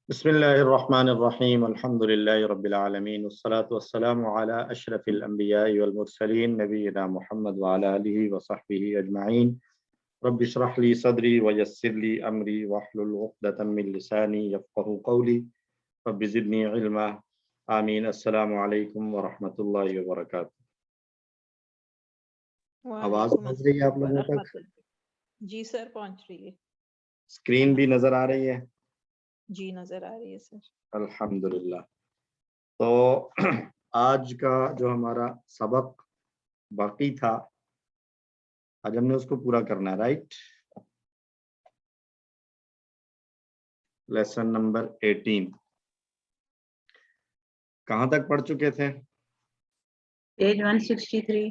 بسم الله الرحمن الرحيم الحمد لله رب العالمين والصلاة والسلام على أشرف الأنبياء والمرسلين نبينا محمد وعلى آله وصحبه أجمعين رب اشرح لي صدري ويسر لي أمري واحلل عقدة من لساني يفقهوا قولي رب زدني علما آمين. السلام علیکم ورحمۃ اللہ وبرکاتہ. آواز پہنچ رہی ہے آپ لوگوں تک؟ جی سر پہنچ رہی ہے. اسکرین بھی نظر آ رہی ہے؟ جی نظر آ رہی ہے سر. الحمدللہ. تو آج کا جو ہمارا سبق باقی تھا آج ہم نے اس کو پورا کرنا ہے، رائٹ؟ لیسن نمبر 18 کہاں تک پڑھ چکے تھے؟ پیج 163.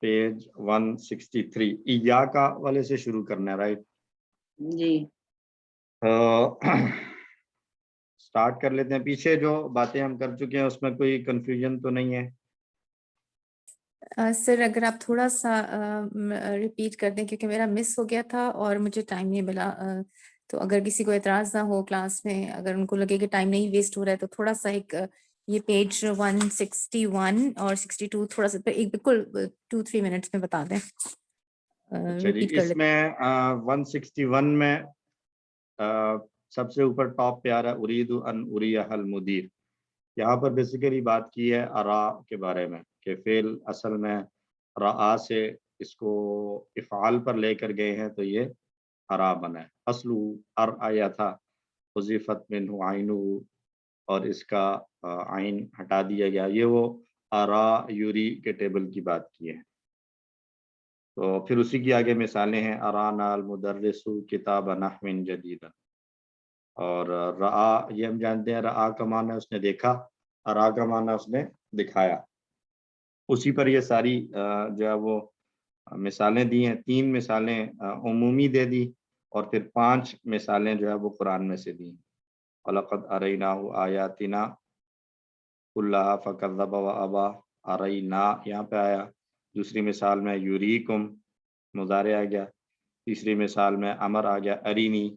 پیج 163 ایاکا والے سے شروع کرنا ہے، رائٹ؟ جی سٹارٹ کر لیتے ہیں. پیچھے جو باتیں ہم کر چکے ہیں اس میں کوئی کنفیوژن تو نہیں ہے؟ سر اگر آپ تھوڑا سا ریپیٹ کر دیں کیونکہ میرا مس ہو گیا تھا اور مجھے ٹائم نہیں ملا، تو اگر کسی کو اعتراض نہ ہو کلاس میں، اگر ان کو لگے کہ ٹائم نہیں ویسٹ ہو رہا ہے تو تھوڑا سا ایک یہ پیج 161 اور 62 تھوڑا سا ایک بالکل 2-3 منٹس میں بتا دیں. اچھا جی، ریپیٹ کر اس لیتے. میں 161 میں سب سے اوپر ٹاپ پہ آ رہا ہے ارید ان اریہ المدیر. یہاں پر بیسیکلی بات کی ہے ارا کے بارے میں کہ فعل اصل میں رآ سے اس کو افعال پر لے کر گئے ہیں تو یہ ارا بنا ہے. اصل ارآیا تھا، حذفت منہ عینہ، اور اس کا عین ہٹا دیا گیا. یہ وہ ارا یوری کے ٹیبل کی بات کی ہے. تو پھر اسی کی آگے مثالیں ہیں ارانا المدرس کتاب نحو جدیدا. اور رآ یہ ہم جانتے ہیں، رآ کا معنی اس نے دیکھا، ارا کا معنی اس نے دکھایا. اسی پر یہ ساری جو ہے وہ مثالیں دی ہیں. 3 مثالیں عمومی دے دی اور پھر 5 مثالیں جو ہے وہ قرآن میں سے دی ہیں. وَلَقَدْ أَرَيْنَاهُ آيَاتِنَا كُلَّهَا فَكَذَّبَ وَأَبَى. أَرَيْنَا یہاں پہ آیا. دوسری مثال میں یوریکم مضارع آ گیا. تیسری مثال میں امر آ گیا ارینی.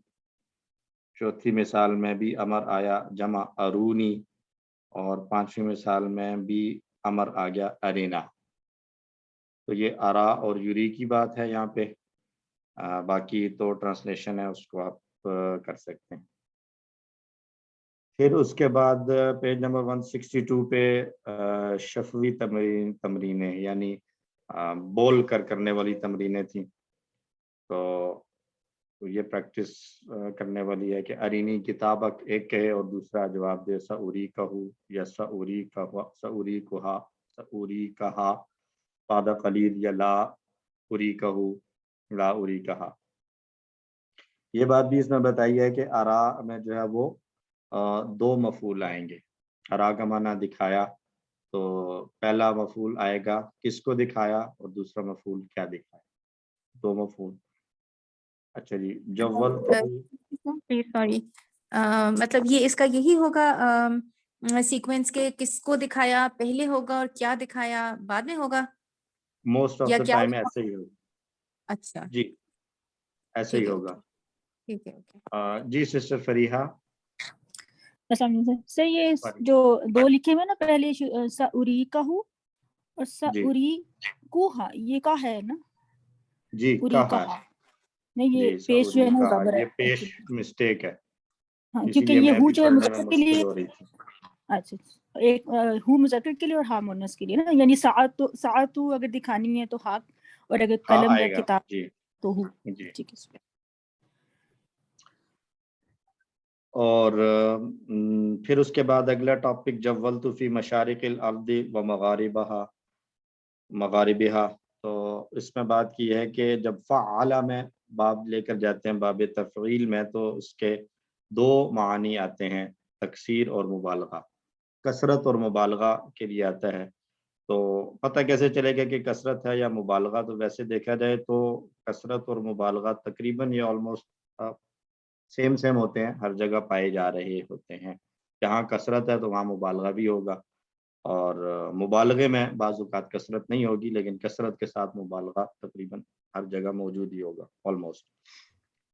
چوتھی مثال میں بھی امر آیا جمع ارونی. اور 5ویں مثال میں بھی امر آ گیا ارینا. تو یہ ارا اور یوری کی بات ہے یہاں پہ. باقی تو ٹرانسلیشن ہے، اس کو آپ کر سکتے ہیں. پھر اس کے بعد پیج نمبر 162 پہ شفوی تمرینیں یعنی بول کر کرنے والی تمرینیں تھیں. تو یہ پریکٹس کرنے والی ہے کہ ارینی کتابک ایک کہے اور دوسرا جواب دے سعوری کہو یا سعوری کہا سعوری کہا، بعد قلیل یا لا اری کہو لا اری کہا. یہ بات بھی اس میں بتائی ہے کہ ارا میں جو ہے وہ 2 مفعول آئیں گے. ارا کا معنی دکھایا، تو پہلا مفعول آئے گا کس کو دکھایا اور دوسرا مفعول کیا دکھایا. 2 مفعول. اچھا جی، جول پلیز سوری، مطلب یہ اس کا یہی ہوگا سیکوینس کے کس کو دکھایا پہلے ہوگا اور کیا دکھایا بعد میں ہوگا موسٹ آف یا دا کیا؟ ٹائم ایسے ہی ہوگا. اچھا جی ایسے ہی ہوگا. ٹھیک ہے. جی سسٹر فریحہ. السلام علیکم سر. یہ جو 2 لکھے ہوئے نا، پہلے سعوری کہو اور سعوری کوہا، یہ کا ہے نا؟ جی کہا نہیں، یہ پیش جو ہے نا زبر ہے، یہ پیش مسٹیک ہے. ہاں کیونکہ یہ ہو جو ہے مذکر کے لیے. ہو رہی تھی. اچھا ایک ہو مذکر کے لیے اور ہا مؤنث کے لیے نا، یعنی ساعتو اگر دکھانی ہے تو ہا، اور اگر قلم یا کتاب تو ہو. ٹھیک ہے. اور پھر اس کے بعد اگلا ٹاپک جولت فی مشارق الارض و مغاربہا. تو اس میں بات کی ہے کہ جب فعل میں باب لے کر جاتے ہیں باب تفعیل میں، تو اس کے 2 معانی آتے ہیں، تکثیر اور مبالغہ. کثرت اور مبالغہ کے لیے آتا ہے. تو پتہ کیسے چلے گا کہ کثرت ہے یا مبالغہ؟ تو ویسے دیکھا جائے تو کثرت اور مبالغہ تقریباً یہ آلموسٹ سیم ہوتے ہیں، ہر جگہ پائے جا رہے ہوتے ہیں. جہاں کثرت ہے تو وہاں مبالغہ بھی ہوگا، اور مبالغے میں بعض اوقات کثرت نہیں ہوگی لیکن کثرت کے ساتھ مبالغہ تقریباً ہر جگہ موجود ہی ہوگا آلموسٹ.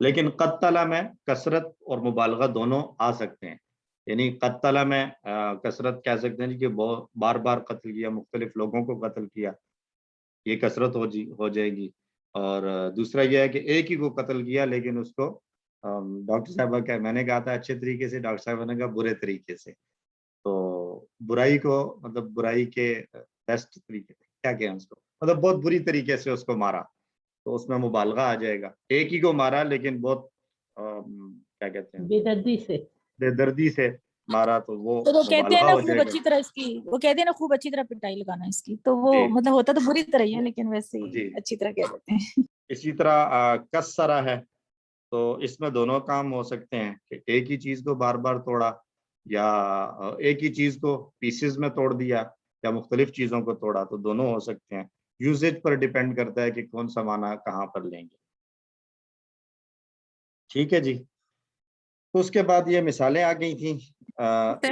لیکن قتل میں کثرت اور مبالغہ دونوں آ سکتے ہیں. یعنی قتل میں کثرت کہہ سکتے ہیں کہ بار بار قتل کیا، مختلف لوگوں کو قتل کیا، یہ کثرت ہو جائے گی. اور دوسرا یہ ہے کہ ایک ہی کو قتل کیا لیکن اس کو ڈاکٹر صاحبہ کا میں نے کہا تھا اچھے طریقے سے، ڈاکٹر صاحبہ نے کہا برے طریقے سے. تو برائی کو مطلب برائی کے بیسٹ طریقے سے کیا کہیں اس کو، مطلب بہت بری طریقے سے اس کو مارا، تو اس میں مبالغہ آ جائے گا. ایک ہی کو مارا لیکن بہت کیا کہتے ہیں بے دردی سے مارا، تو وہ تو کہتے ہیں مبالغہ نا ہو خوب جائے گا. اچھی طرح اس کی، وہ کہتے ہیں نا خوب اچھی طرح پٹائی لگانا اس کی، تو وہ جی مطلب ہوتا تو بری طرح ہی ہے لیکن ویسے ہی جی. اچھی طرح کہہ دیتے ہیں. اسی طرح کسرہ ہے، تو اس میں دونوں کام ہو سکتے ہیں کہ ایک ہی چیز کو بار بار توڑا، یا ایک ہی چیز کو پیسز میں توڑ دیا، یا مختلف چیزوں کو توڑا، تو دونوں ہو سکتے ہیں. یوزیج پر ڈیپینڈ کرتا ہے کہ کون سا معنی کہاں پر لیں گے. ٹھیک ہے جی. تو اس کے بعد یہ مثالیں آ گئی تھیں.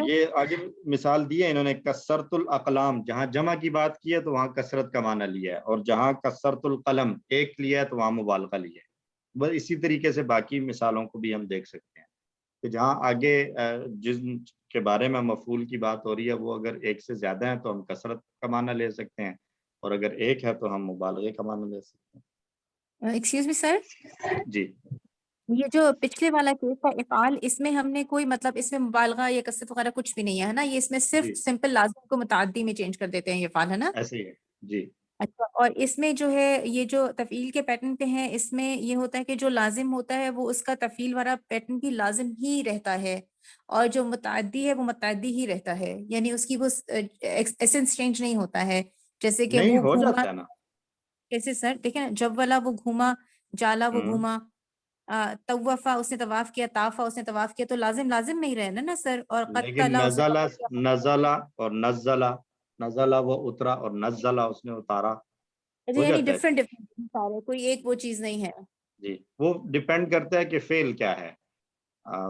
یہ آگے مثال دی ہے انہوں نے، کثرت الاقلام، جہاں جمع کی بات کی ہے تو وہاں کثرت کا معنی لیا ہے، اور جہاں کثرت القلم ایک لیا ہے تو وہاں مبالغہ لیا ہے. بس اسی طریقے سے باقی مثالوں کو بھی ہم دیکھ سکتے ہیں کہ جہاں آگے جن کے بارے میں مفعول کی بات ہو رہی ہے وہ اگر ایک سے زیادہ ہیں تو ہم کثرت کا معنی لے سکتے ہیں، اور اگر ایک ہے تو ہم مبالغے کا معنی لے سکتے ہیں. ایکسکیوز می سر، جی یہ جو پچھلے والا کیس ہے افعال، اس میں ہم نے کوئی مطلب اس میں مبالغہ یا کثرت وغیرہ کچھ بھی نہیں ہے نا، یہ اس میں صرف جی سمپل لازم کو متعدی میں چینج کر دیتے ہیں یہ افعال، ہے نا؟ ایسے ہی ہے. جی اچھا، اور اس میں جو ہے یہ جو تفعیل کے پیٹرن پہ ہیں، اس میں یہ ہوتا ہے کہ جو لازم ہوتا ہے وہ اس کا تفعیل والا پیٹرن بھی لازم ہی رہتا ہے، اور جو متعدی ہے وہ متعدی ہی رہتا ہے، یعنی اس کی وہ ایسنس چینج نہیں ہوتا ہے. جیسے کہ نہیں وہ ہو گھوما، جاتا ہے نا. کیسے سر؟ دیکھیں نا، جب والا وہ گھوما، جالا وہ ہوں. گھوما، طوفا اس نے طواف کیا، طافا اس نے طواف کیا، تو لازم لازم نہیں رہے نا سر. اور لیکن قتلا اس نے نزلہ قتل کیا. نزلہ اور نزلہ، نزلہ وہ اترا اور نزلہ اس نے اتارا، ہو یعنی جاتا ہے. ڈفرینٹ سارے، کوئی ایک وہ چیز نہیں ہے. جی وہ ڈیپینڈ کرتا ہے کہ فعل کیا ہے.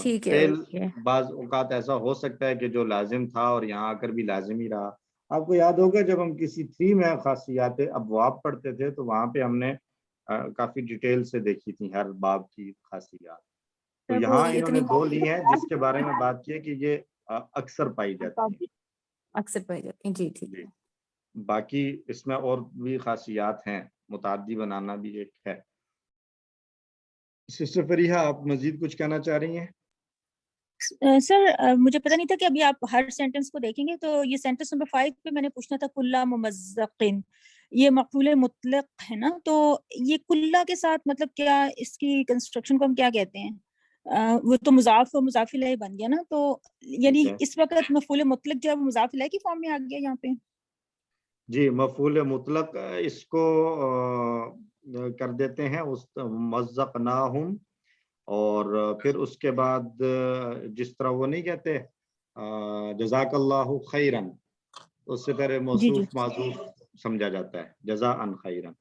ٹھیک ہے، فعل اوکے. بعض اوقات ایسا ہو سکتا ہے کہ جو لازم تھا اور یہاں آ کر بھی لازم ہی رہا. آپ کو یاد ہوگا جب ہم کسی 3 میں خاصیات ابواب پڑھتے تھے تو وہاں پہ ہم نے کافی ڈیٹیل سے دیکھی تھی ہر باب کی خاصیات. تو وہ یہاں انہوں نے اتنی 2 لی ہیں جس کے بارے میں بات کی ہے کہ یہ اکثر پائی جاتی ہیں. اکثر پائی جاتی ہیں. جی ٹھیک جی ہے. باقی اس میں اور بھی خاصیات ہیں، متعدی بنانا بھی ایک ہے. سسٹر فریحہ آپ مزید کچھ کہنا چاہ رہی ہیں؟ سر مجھے پتہ نہیں تھا کہ ابھی آپ ہر سینٹنس کو دیکھیں گے، تو یہ سینٹنس نمبر 5 پہ میں نے پوچھنا تھا، کلا ممزقن، یہ مفعول مطلق ہے نا، تو یہ کلا کے ساتھ مطلب کیا اس کی کنسٹرکشن کو ہم کیا کہتے ہیں؟ وہ تو مضاف و مضاف الیہ بن گیا نا، تو یعنی ٹھیک ہے. اس وقت مفعول مطلق جب مضاف الیہ کی فارم میں آ گیا یہاں پہ. جی مفعول مطلق اس کو کر دیتے ہیں مزقناہم، اور پھر اس کے بعد جس طرح وہ نہیں کہتے جزاک اللہ خیرن، اس سے پہلے جی جی موصوف معذوف سمجھا جاتا ہے جزاء خیرن.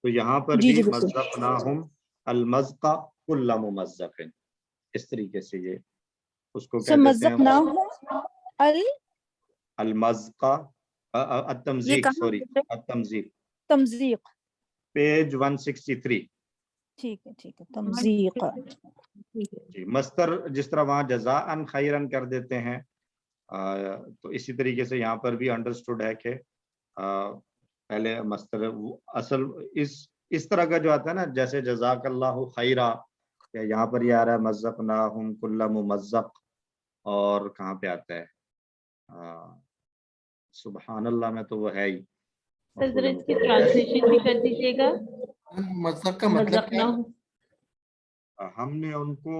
تو یہاں پر جی بھی جی بالکل. مزقناہم المزق کل ممزق، اس طریقے سے یہ اس کو سر کہہ دیتے ہیں مزقناہم المزق یہ التمزیق، کہاں سوری التمزیق، تمزیق. پیج 163. ٹھیک ہے تمزیق. جی مصدر جس طرح وہاں جزاء خیرن کر دیتے ہیں، تو اسی طریقے سے یہاں پر بھی انڈرسٹوڈ ہے کہ پہلے مصدر اصل اس طرح کا جو آتا ہے نا، جیسے جزاک اللہ خیرا، یا یہاں پر یہ آ رہا ہے مزقناہم کل ممزق، اور کہاں پہ آتا ہے سبحان اللہ میں تو وہ ہے ہی سر ذرا اس کی ٹرانسلیشن بھی کر دیجیے گا. مذہب کا مطلب کیا ہے؟ ہم نے ان کو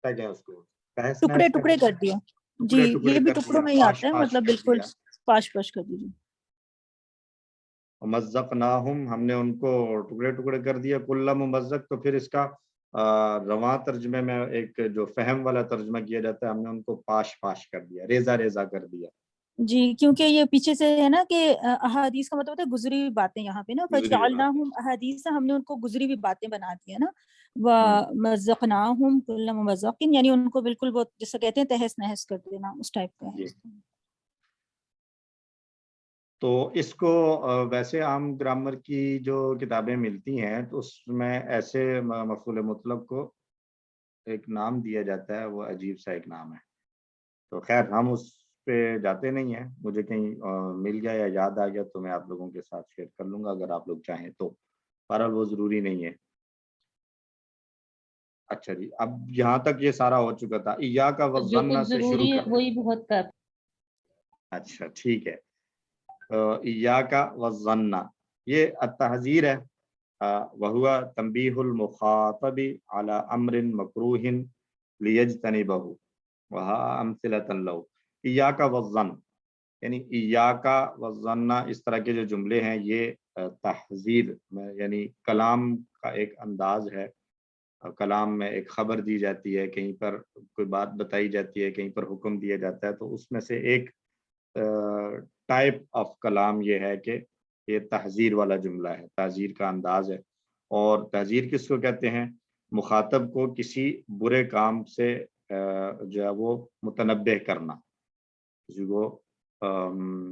کیا کیا اس کو تہس ٹکڑے نہس ٹکڑے کر دیا. جی ٹکڑے یہ بھی کر ٹکڑوں دیا، میں ہی پاش آتا ہے، پاش مطلب کر بالکل دیا. پاش کر دیجیے. مزقناہم ہم نے ان کو ٹکڑے ٹکڑے کر دیا، کل ممزق، تو پھر اس کا رواں ترجمے میں ایک جو فہم والا ترجمہ کیا جاتا ہے، ہم نے ان کو پاش پاش کر دیا، ریزہ ریزہ کر دیا. جی کیونکہ یہ پیچھے سے ہے نا کہ احادیث کا مطلب ہوتا ہے گزری ہوئی باتیں، یہاں پہ نا گزری ہوئی بات ہے. فجعلناہم احادیث، ہم نے ان کو گزری ہوئی باتیں بنا دی ہے نا. ہوں. ومزقناہم کل ممزق، یعنی ان کو بالکل وہ جیسے کہتے ہیں تہس نہس کر دینا، اس ٹائپ کا ہے. جی تو اس کو ویسے عام گرامر کی جو کتابیں ملتی ہیں تو اس میں ایسے مفعول مطلق کو ایک نام دیا جاتا ہے، وہ عجیب سا ایک نام ہے. تو خیر ہم اس پہ جاتے نہیں ہیں، مجھے کہیں مل گیا یا یاد آ گیا تو میں آپ لوگوں کے ساتھ شیئر کر لوں گا اگر آپ لوگ چاہیں تو، بہرحال وہ ضروری نہیں ہے. اچھا جی، اب یہاں تک یہ سارا ہو چکا تھا. ایاک جو والظن کچھ سے شروع ضروری ہے کر. وہی بہت کافی. اچھا ٹھیک ہے. ایاک والظن یہ التحذیر ہے، وہو تنبیہ المخاطب علی امر مکروہ لیجتنبہ وہا امثلۃ لہ. ایاک والظن یعنی ایاک والظن، اس طرح کے جو جملے ہیں یہ تحذیر یعنی کلام کا ایک انداز ہے. کلام میں ایک خبر دی جاتی ہے، کہیں پر کوئی بات بتائی جاتی ہے، کہیں پر حکم دیا جاتا ہے، تو اس میں سے ایک ٹائپ آف کلام یہ ہے کہ یہ تحذیر والا جملہ ہے، تحذیر کا انداز ہے. اور تحذیر کس کو کہتے ہیں؟ مخاطب کو کسی برے کام سے جو ہے وہ متنبہ کرنا، کسی کو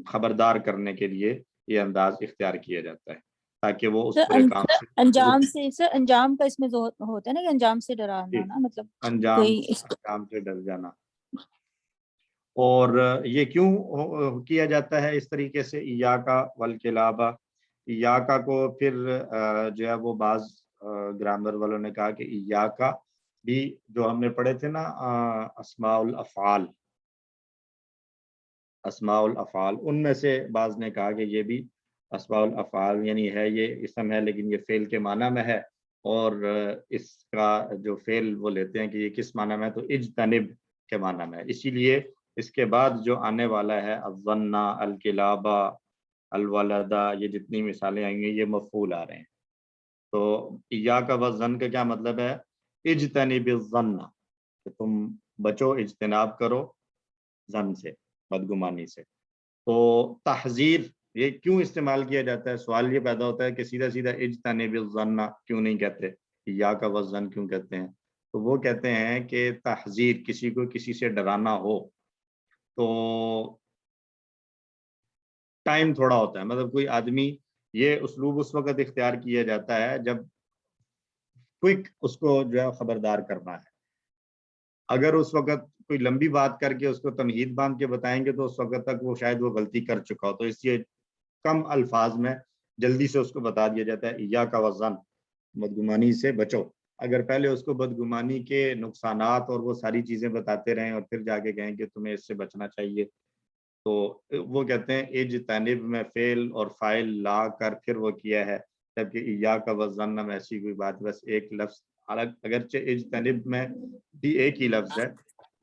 خبردار کرنے کے لیے یہ انداز اختیار کیا جاتا ہے تاکہ وہ اس برے کام سے انجام سے سر، انجام کا اس میں ہوتا ہے نا کہ انجام سے ڈرانا نا، مطلب انجام سے ڈر جانا. اور یہ کیوں کیا جاتا ہے اس طریقے سے؟ ایاک والکلاب، ایاک کو پھر جو ہے وہ بعض گرامر والوں نے کہا کہ ایاک بھی جو ہم نے پڑھے تھے نا اسماء الافعال، اسماء الافعال ان میں سے بعض نے کہا کہ یہ بھی اسماء الافعال یعنی ہے، یہ اسم ہے لیکن یہ فعل کے معنی میں ہے، اور اس کا جو فعل وہ لیتے ہیں کہ یہ کس معنی میں ہے، تو اجتنب کے معنی میں ہے. اسی لیے اس کے بعد جو آنے والا ہے الظن، الکلاب، الولد، یہ جتنی مثالیں آئیں گی یہ مفعول آ رہے ہیں. تو ایاک والظن کا کیا مطلب ہے؟ اجتنب الظن، کہ تم بچو، اجتناب کرو ظن سے، بدگمانی سے. تو تحذیر یہ کیوں استعمال کیا جاتا ہے؟ سوال یہ پیدا ہوتا ہے کہ سیدھا سیدھا اجتنب الظن کیوں نہیں کہتے، ایاک والظن کیوں کہتے ہیں؟ تو وہ کہتے ہیں کہ تحذیر، کسی کو کسی سے ڈرانا ہو تو ٹائم تھوڑا ہوتا ہے، مطلب کوئی آدمی، یہ اسلوب اس وقت اختیار کیا جاتا ہے جب کوئک اس کو جو ہے خبردار کرنا ہے. اگر اس وقت کوئی لمبی بات کر کے اس کو تمہید باندھ کے بتائیں گے تو اس وقت تک وہ شاید وہ غلطی کر چکا ہو، تو اس لیے کم الفاظ میں جلدی سے اس کو بتا دیا جاتا ہے ایاک والظن، بدگمانی سے بچو. اگر پہلے اس کو بدگمانی کے نقصانات اور وہ ساری چیزیں بتاتے رہیں اور پھر جا کے کہیں کہ تمہیں اس سے بچنا چاہیے، تو وہ کہتے ہیں اجتنب میں فعل اور فاعل لا کر پھر وہ کیا ہے، جبکہ ایاک والظن میں ایسی کوئی بات، بس ایک لفظ، اگرچہ اجتنب میں بھی ایک ہی لفظ ہے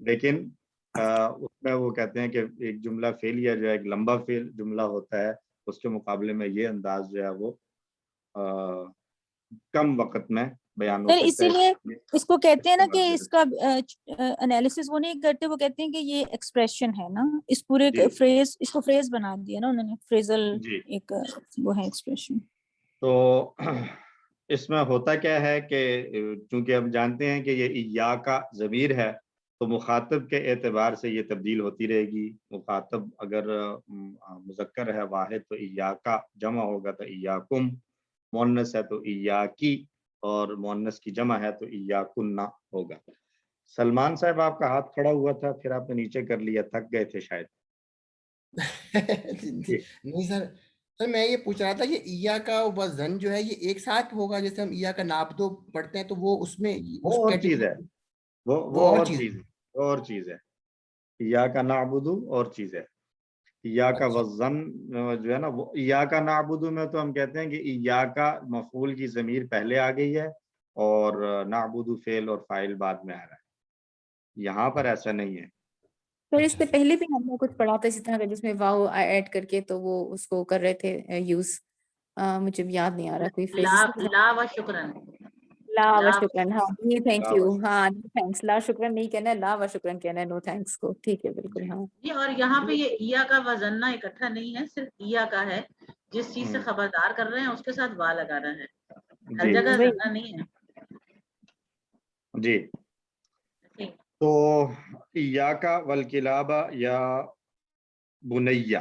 لیکن اس میں وہ کہتے ہیں کہ ایک جملہ فعلیہ جو ہے ایک لمبا فعل جملہ ہوتا ہے، اس کے مقابلے میں یہ انداز جو ہے وہ کم وقت میں بیان ہو سر سکتا اسی ہے. لیے اس کو کہتے ہیں نا کہ اس کا انالیسس وہ نہیں کرتے، وہ کہتے ہیں کہ یہ ایکسپریشن ہے نا، اس پورے فریز، اس کو فریز بنا دیا نا انہوں نے، فریزل ایک وہ ہے ایکسپریشن. تو اس میں ہوتا کیا ہے کہ چونکہ ہم جانتے ہیں کہ یہ ایاک ضمیر ہے تو مخاطب کے اعتبار سے یہ تبدیل ہوتی رہے گی. مخاطب اگر مذکر ہے واحد تو ایاک، جمع ہوگا تو ایاکم، مؤنث ہے تو ایاکی، اور مؤنث کی جمع ہے تو ایاکن ہوگا. سلمان صاحب آپ کا ہاتھ کھڑا ہوا تھا، پھر آپ نے نیچے کر لیا، تھک گئے تھے شاید. نہیں سر، سر میں یہ پوچھ رہا تھا کہ ایا کا وزن جو ہے یہ ایک ساتھ ہوگا، جیسے ہم ایا کا نابدو پڑھتے ہیں تو وہ اس میں وہ اور چیز ہے، وہ اور چیز ہے، اور چیز ہے. ایاک نعبد اور چیز ہے. ایاک وزن جو ہے نا، وہ ایاک نعبد میں تو ہم کہتے ہیں کہ ایاک مفعول کی ضمیر پہلے آ گئی ہے اور نعبد فعل اور فاعل بعد میں آ رہا ہے. یہاں پر ایسا نہیں ہے. پھر اس سے پہلے بھی ہم نے کچھ پڑھا تھا اسی طرح کا، جس میں واو ایڈ کر کے تو وہ اس کو کر رہے تھے یوز، مجھے یاد نہیں آ رہا کوئی فریز. لا و شکرن، لا و شکرن، ہاں جی تھینک یو، ہاں تھینکس. لا شکرن نہیں کہنا ہے، لا و شکرن کہنا ہے، نو تھینکس کو. ٹھیک ہے بالکل. ہاں جی، اور یہاں پہ یہ ایا کا وزن اکٹھا نہیں ہے، صرف ایا کا ہے، جس چیز سے خبردار کر رہے ہیں اس کے ساتھ وا لگانا ہے، ہر جگہ زنہ نہیں ہے. جی تو ایاک والکلاب یا بنیا،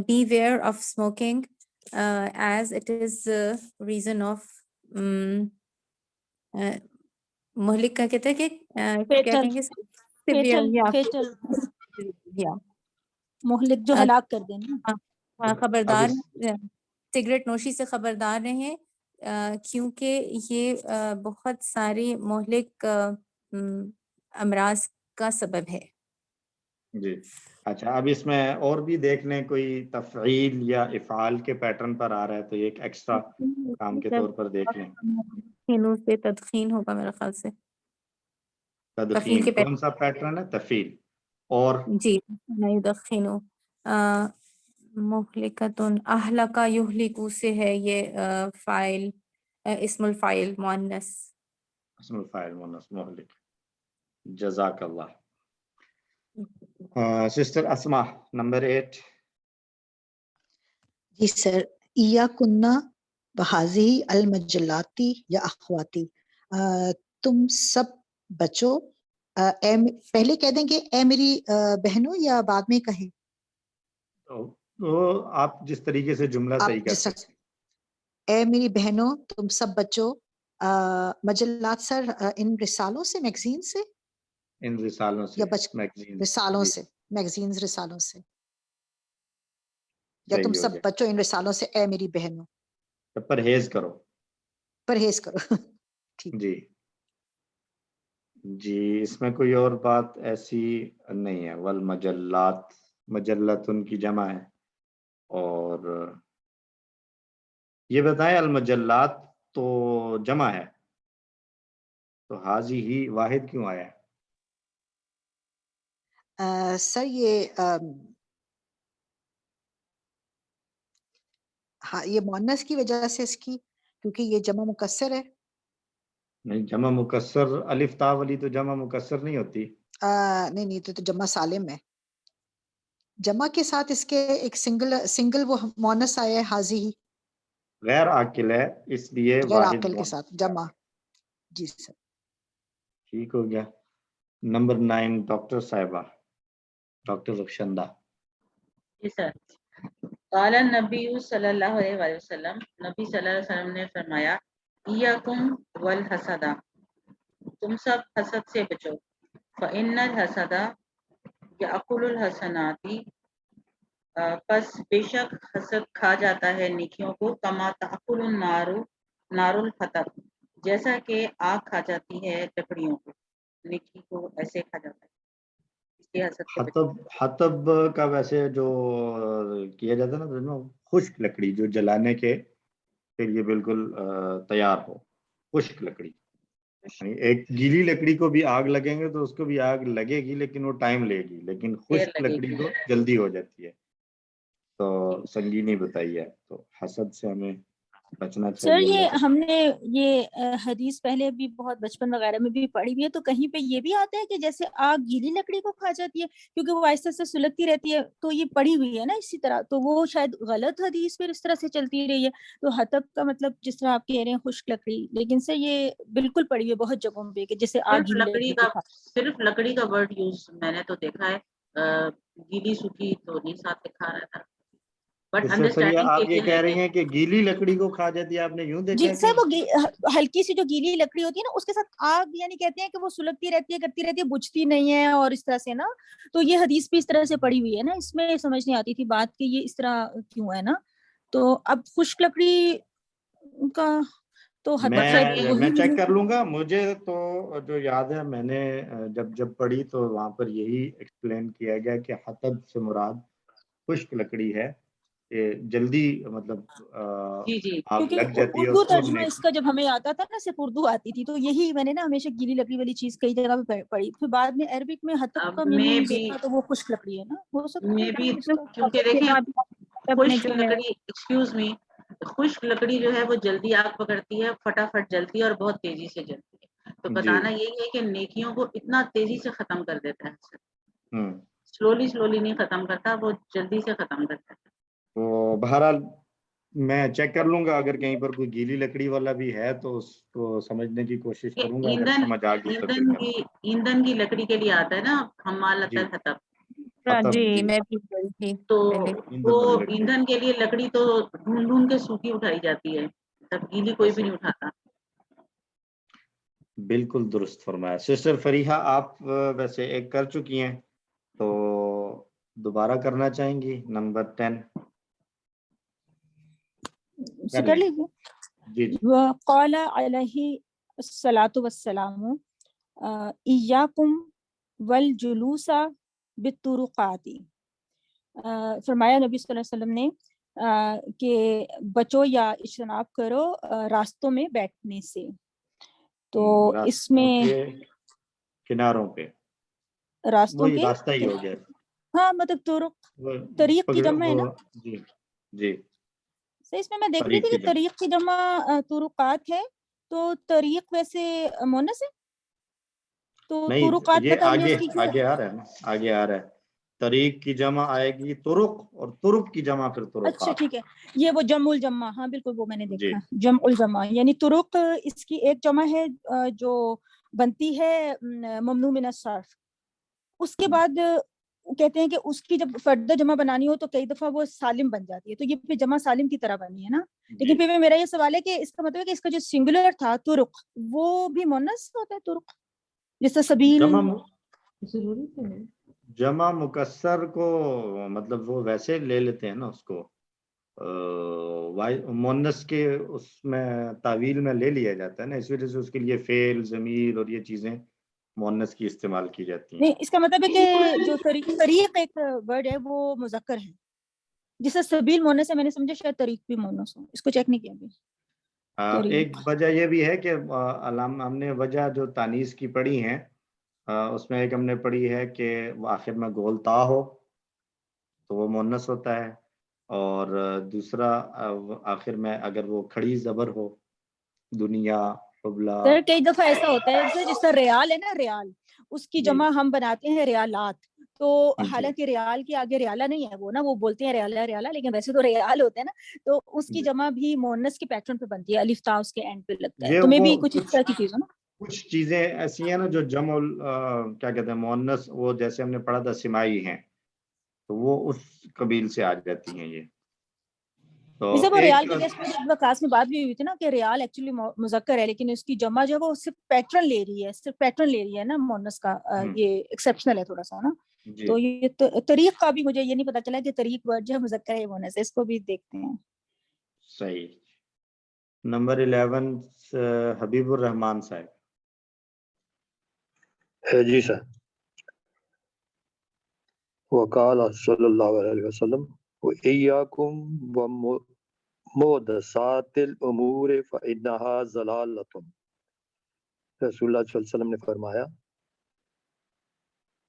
Beware of smoking. as it is reason of مہلک کا کہتے ہیں کہ کیا کہیں گے مہلک جو ہلاک کر دینا. خبردار سگریٹ نوشی سے خبردار رہیں کیونکہ یہ بہت ساری مہلک امراض کا سبب ہے. جی اچھا، اب اس میں اور بھی دیکھ لیں کوئی تفعیل یا افعال کے پیٹرن پر آ رہا ہے تو یہ ایک ایکسٹرا کام کے طور پر دیکھ لیں. پہ تدخین ہوگا میرے خیال سے. تدخین کون سا پیٹرن ہے؟ تفعیل. اور جی یدخنو مہلکتن اہلکا یہلکو سے ہے یہ فاعل اسم الفاعل مؤنث. اسم الفاعل مؤنث مہلک. جزاک اللہ. سسٹر اسما نمبر 8. جی سر. یا کنہ بہازی المجلاتی یا اخواتی، تم سب بچو. پہلے کہہ دیں گے اے میری بہنوں یا بعد میں کہیں؟ تو آپ جس طریقے سے جملہ صحیح کر سکتے ہیں. اے میری بہنوں تم سب بچو. مجلات سر ان رسالوں سے، میگزین سے، ان رسالوں سے، رسالوں سے، میگزینز رسالوں سے، یا تم سب بچو ان رسالوں سے اے میری بہنوں. پرہیز کرو. پرہیز کرو. جی جی اس میں کوئی اور بات ایسی نہیں ہے. والمجلات، مجلت ان کی جمع ہے. اور یہ بتائیں المجلات تو جمع ہے تو حاضی ہی واحد کیوں آیا ہے؟ سر یہ مؤنث کی وجہ سے اس کی، کیونکہ یہ جمع مکسر ہے. نہیں، جمع مکسر الف تا والی تو جمع مکسر نہیں ہوتی. نہیں تو جمع سالم ہے. جمع کے ساتھ اس کے ایک سنگل وہ مؤنث آیا ہے حاضی ہی. غیر عاقل ہے اس لیے غیر عاقل کے ساتھ جمع. جی سر ٹھیک ہو گیا. نمبر 9 ڈاکٹر صاحبہ، ڈاکٹر رخشندہ. جی سر. قال النبی صلی اللہ علیہ وسلم، نبی صلی اللہ علیہ وسلم نے فرمایا ایاکم والحسد، تم سب حسد سے بچو. فإن الحسد یأکل الحسنات، پس بے شک حسد کھا جاتا ہے نیکیوں کو. کما تأکل النار نار الحطب، جیسا کہ آگ کھا جاتی ہے لکڑیوں کو. نیکی کو ایسے کھا جاتا ہے. حطب کا ویسے جو کیا جاتا ہے نا، خشک لکڑی جو جلانے کے پھر یہ بالکل تیار ہو، خشک لکڑی. ایک گیلی لکڑی کو بھی آگ لگیں گے تو اس کو بھی آگ لگے گی لیکن وہ ٹائم لے گی، لیکن خشک لکڑی کو جلدی ہو جاتی ہے. تو سنگینی بتائی ہے. تو حسد سے ہمیں بچنا سر چاہیے. یہ ہم نے یہ حدیث پہلے بھی بہت بچپن وغیرہ میں بھی پڑھی ہوئی ہے، تو کہیں پہ یہ بھی آتا ہے کہ جیسے آگ گیلی لکڑی کو کھا جاتی ہے کیونکہ وہ آہستہ سے سلگتی رہتی ہے، تو یہ پڑھی ہوئی ہے نا اسی طرح، تو وہ شاید غلط حدیث پھر اس طرح سے چلتی رہی ہے. تو حطب کا مطلب جس طرح آپ کہہ رہے ہیں خشک لکڑی، لیکن سر یہ بالکل پڑھی ہوئی ہے بہت جگہوں پہ کہ جیسے آگ گیلی لکڑی کو کھا. صرف لکڑی کا ورڈ یوز میں نے تو دیکھا ہے، گیلی سوکھی تو نہیں ساتھ لکھا رہتا. آپ یہ کہہ رہی ہیں کہ گیلی لکڑی کو کھا جاتی ہے، آپ نے یوں دیکھا جی سر وہ ہلکی سی جو گیلی لکڑی ہوتی ہے نا اس کے ساتھ آگ، یعنی کہتے ہیں کہ وہ سلگتی رہتی ہے، کرتی رہتی ہے، بجھتی نہیں ہے اور اس طرح سے نا. تو یہ حدیث بھی اس طرح سے پڑی ہوئی ہے نا، اس میں سمجھ نہیں آتی تھی بات کہ یہ اس طرح کیوں ہے نا. تو اب خشک لکڑی کا تو میں چیک کر لوں گا. مجھے تو جو یاد ہے میں نے جب پڑھی تو وہاں پر یہی ایکسپلین کیا گیا کہ حطب سے مراد خشک لکڑی ہے، جلدی مطلب آگ لگ جاتی ہے. اردو ترجمہ اس کا جب ہمیں آتا تھا نا، صرف اردو آتی تھی، تو یہی میں نے نا ہمیشہ گیلی لکڑی والی چیز کئی جگہ پہ پڑھی. پھر بعد میں عربک میں حطب کا میننگ دیکھا تو وہ خشک لکڑی ہے نا. ہو سکتا ہے کیونکہ دیکھیں خشک لکڑی، ایکسکیوز می، خشک لکڑی جو ہے وہ جلدی آگ پکڑتی ہے، فٹافٹ جلتی ہے اور بہت تیزی سے جلتی ہے. تو بتانا یہی ہے کہ نیکیوں کو اتنا تیزی سے ختم کر دیتا ہے. سلولی نہیں ختم کرتا، وہ جلدی سے ختم کرتا ہے. تو بہرحال میں چیک کر لوں گا، اگر کہیں پر کوئی گیلی لکڑی والا بھی ہے تو اس کو سمجھنے کی کوشش کروں گا. ایندھن کی لکڑی کے لیے آتا ہے نا حمالۃ الحطب، حطب جی جی میں بھی گئی تھی تو پہلے. وہ ایندھن والی لکڑی. ایندھن کے لیے لکڑی تو ڈھونڈ ڈھونڈ کے سوکھی اٹھائی جاتی ہے، تب گیلی کوئی بھی نہیں اٹھاتا. بالکل درست فرمایا. سسٹر فریحہ آپ ویسے ایک کر چکی ہیں تو دوبارہ کرنا چاہیں گی نمبر 10 کر کر لیں. لیجیے. جی جی وقال علیہ الصلاۃ والسلام ایاکم والجلوس بالطرقات. فرمایا نبی صلی اللہ علیہ وسلم نے کہ بچو یا اجتناب کرو راستوں میں بیٹھنے سے. تو اس راستوں میں کے کناروں پہ راستوں وہی کے راستہ ہی ہو گیا. ہاں مطلب طرق وہ طریق کی پگڑ جمع ہے نا. وہ جی جی تو اس میں میں دیکھ رہی طریق تھی کی کہ جمع. طریق کی جمع طرقات ہے، تو طریق ویسے مونس ہے، تو نہیں طرقات یہ پتہ نہیں آگے اس کی کیا. آگے آ رہا ہے نا، آگے آ رہا ہے. طریق کی جمع آئے گی طرق، اور طرق کی جمع پھر اچھا طرقات. ٹھیک ہے، یہ وہ جمع الجمع، ہاں بالکل وہ میں نے جی دیکھا جمع الجمع، یعنی طرق اس کی ایک جمع ہے جو بنتی ہے ممنوع من الصرف. اس کے بعد کہتے ہیں کہ اس کی جب فردہ جمع بنانی ہو تو کئی دفعہ وہ سالم بن جاتی ہے، تو یہ پھر جمع سالم کی طرح بنی ہے نا. جی لیکن پھر میرا یہ سوال ہے کہ اس کا مطلب ہے کہ اس کا جو سنگولر تھا طرق، وہ بھی مونس ہوتا ہے طرق، جیسے سبیل. ضروری تو ہے. جمع مکسر کو مطلب وہ ویسے لے لیتے ہیں نا اس کو مونس کے اس میں تعویل میں لے لیا جاتا ہے نا، اس وجہ سے اس کے لیے فعل ضمیر اور یہ چیزیں مونس کی استعمال کی جاتی ہیں. نہیں اس کا مطلب ہے کہ جو طریق ایک ورڈ ہے وہ مذکر ہے، جیسے سبیل مونس ہے، میں نے سمجھا شاید طریق بھی مونس ہو، اس کو چیک نہیں کیا ابھی. ایک وجہ یہ بھی ہے کہ ہم نے وجہ جو تانیث کی پڑھی ہیں اس میں ایک ہم نے پڑھی ہے کہ وہ آخر میں گول تا ہو تو وہ مونس ہوتا ہے، اور دوسرا آخر میں اگر وہ کھڑی زبر ہو، دنیا قبلہ. سر کئی دفعہ ایسا ہوتا ہے جس طرح ریال ہے نا، ریال اس کی جی جمع ہم بناتے ہیں ریالات، تو جی حالانکہ ریال کے آگے ریالہ نہیں ہے، وہ نا وہ بولتے ہیں ریالہ ریالہ، لیکن ویسے تو ریال ہوتے ہیں نا، تو اس کی جی. جمع بھی مونس کے پیٹرن پہ بنتی ہے، الف تا اس کے اینڈ پہ لگتا ہے، یہ تو میں وہ بھی کچھ اس طرح کی چیز ہے نا. کچھ چیزیں ایسی ہیں نا جو جمع کیا کہتے ہیں مؤنث، وہ جیسے ہم نے پڑھا تھا سمائی ہیں، تو وہ اس قبیل سے آ جاتی ہیں یہ. تو جیسے وہ ایک ریال کے کیس میں کلاس میں بات بھی ہوئی تھی نا کہ ریال ایکچولی مذکر ہے، لیکن اس کی جمع جو ہے وہ صرف پیٹرن لے رہی ہے، صرف پیٹرن لے رہی ہے نا مونس کا. یہ ایکسیپشنل ہے تھوڑا سا نا. جی تو یہ طریق کا بھی مجھے یہ نہیں پتا چلا کہ طریق ورڈ جو ہے مذکر ہے مونس ہے، اس کو بھی دیکھتے ہیں. صحیح. نمبر 11 حبیب الرحمان صاحب. جی سر. وقال صلی اللہ علیہ وسلم وَإِيَّاكُمْ وَمُحْدَثَاتِ الْأُمُورِ فَإِنَّهَا ضَلَالَةٌ. رسول اللہ صلی اللہ علیہ وسلم نے فرمایا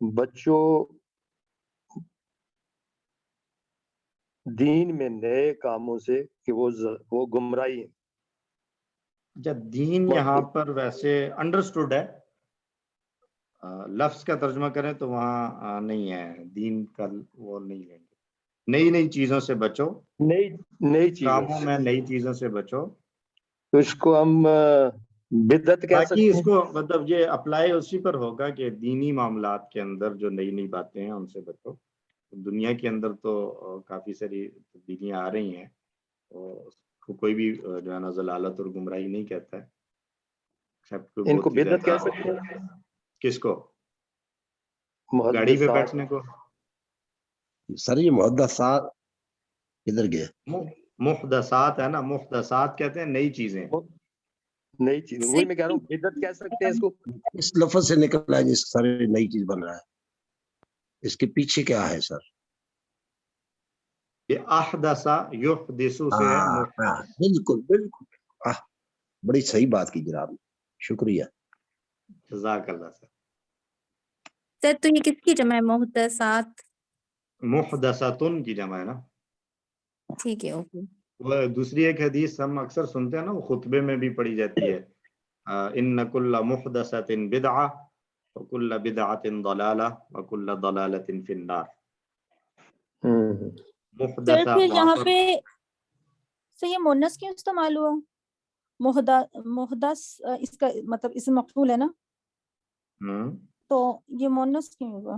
بچوں دین میں نئے کاموں سے کہ وہ گمراہی ہے. جب دین یہاں پر ویسے انڈرسٹوڈ ہے، لفظ کا ترجمہ کریں تو وہاں نہیں ہے، دین کا وہ نہیں لیں گے. نئی چیزوں سے بچو، نئی چیزوں کاموں میں نئی چیزوں سے بچو. تو اس کو ہم بدعت کہہ باقی سکتے اس ہیں. کو مطلب یہ اپلائی اسی پر ہوگا کہ دینی معاملات کے اندر جو نئی باتیں ہیں ان سے بچو. دنیا کے اندر تو کافی ساری تبدیلیاں آ رہی ہیں، کوئی بھی جو ہے نا ضلالت اور گمراہی نہیں کہتا ہے، ان کو بدعت کہہ سکتے ہیں. کس کو؟ گاڑی پہ محدثات. بیٹھنے کو. سر یہ محدثات کدھر گئے؟ محدثات ہے نا، محدثات کہتے ہیں نئی چیزیں. نئی چیز وہی میں کہہ رہا ہوں، بدعت کہہ سکتے ہیں اس کو. اس لفظ سے نکل ہے جس سر نئی چیز بن رہا ہے، اس کے پیچھے کیا ہے سر؟ یہ احدثا یحدثو سے ہے. بالکل بڑی صحیح بات کی جناب، شکریہ. جزاک اللہ سر. سر تو یہ کس کی جمع ہے؟ محدثات. محدثاتن کی جمع ہے نا. ٹھیک ہے اوکے. وہ دوسری ایک حدیث ہم اکثر سنتے ہیں نا، وہ خطبے میں بھی پڑھی جاتی ہے، ان کل محدثۃ بدعہ وکل بدعۃ ضلالہ وکل ضلالۃ فی النار. سر محدثہ پھر وہاں یہاں پر پہ سے یہ مونس کیوں استعمال ہوا؟ محدث اس کا مطلب اسم مفعول ہے نا، تو یہ مونس کیوں ہوگا؟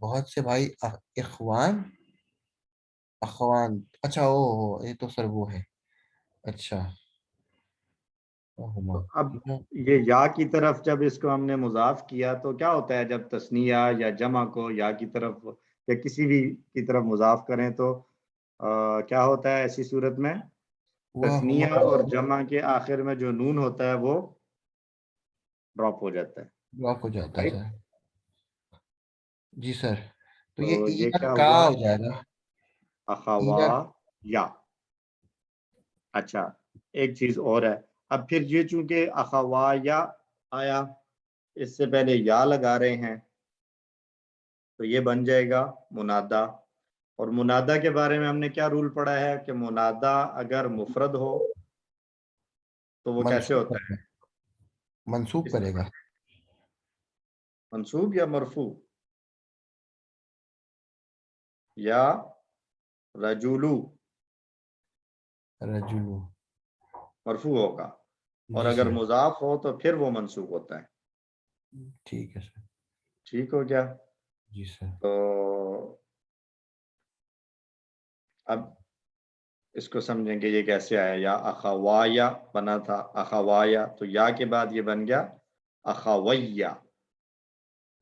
بہت سے بھائی اخوان اخوان، اچھا او یہ تو سر وہ ہے، اچھا تو اب یہ یا کی طرف جب اس کو ہم نے مضاف کیا تو کیا ہوتا ہے جب تثنیہ یا جمع کو یا کی طرف یا کسی بھی کی طرف مضاف کریں تو کیا ہوتا ہے ایسی صورت میں؟ تثنیہ اور جمع کے آخر میں جو نون ہوتا ہے وہ ڈراپ ہو جاتا ہے، ڈراپ ہو جاتا ہے رائٹ؟ سر جی سر، تو تو یہ کیا کا ہوا؟ ہو جائے گا اخوا یا. اچھا ایک چیز اور ہے، اب پھر یہ چونکہ اخوا یا آیا، اس سے پہلے یا لگا رہے ہیں تو یہ بن جائے گا منادا. اور منادا کے بارے میں ہم نے کیا رول پڑھا ہے کہ منادا اگر مفرد ہو تو وہ کیسے ہوتا ہے؟ منسوب کرے گا، منصوب یا مرفوع؟ یا رجولو رجلو مرفوع ہوگا، اور جی اگر سر، مضاف ہو تو پھر وہ منصوب ہوتا ہے. ٹھیک ہے سر، ٹھیک ہو گیا؟ جی سر. تو اب اس کو سمجھیں گے یہ کیسے آیا. یا اخوایا بنا تھا اخوایا، تو یا کے بعد یہ بن گیا اخویا،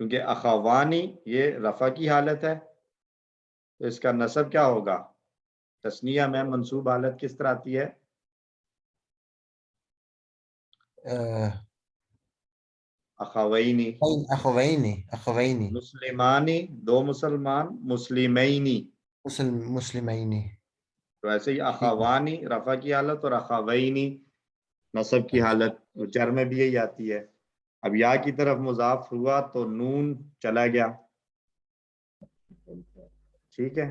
کیونکہ اخوانی یہ رفع کی حالت ہے تو اس کا نصب کیا ہوگا؟ تثنیہ میں منصوب حالت کس طرح آتی ہے؟ اخوینی، اخوینی مسلمانی دو مسلمان، مسلمینی، مسلمینی، تو ایسے ہی اخوانی رفع کی حالت اور اخوینی نصب کی حالت جر میں بھی یہی آتی ہے. اب یا کی طرف مضاف ہوا تو نون چلا گیا، ٹھیک ہے،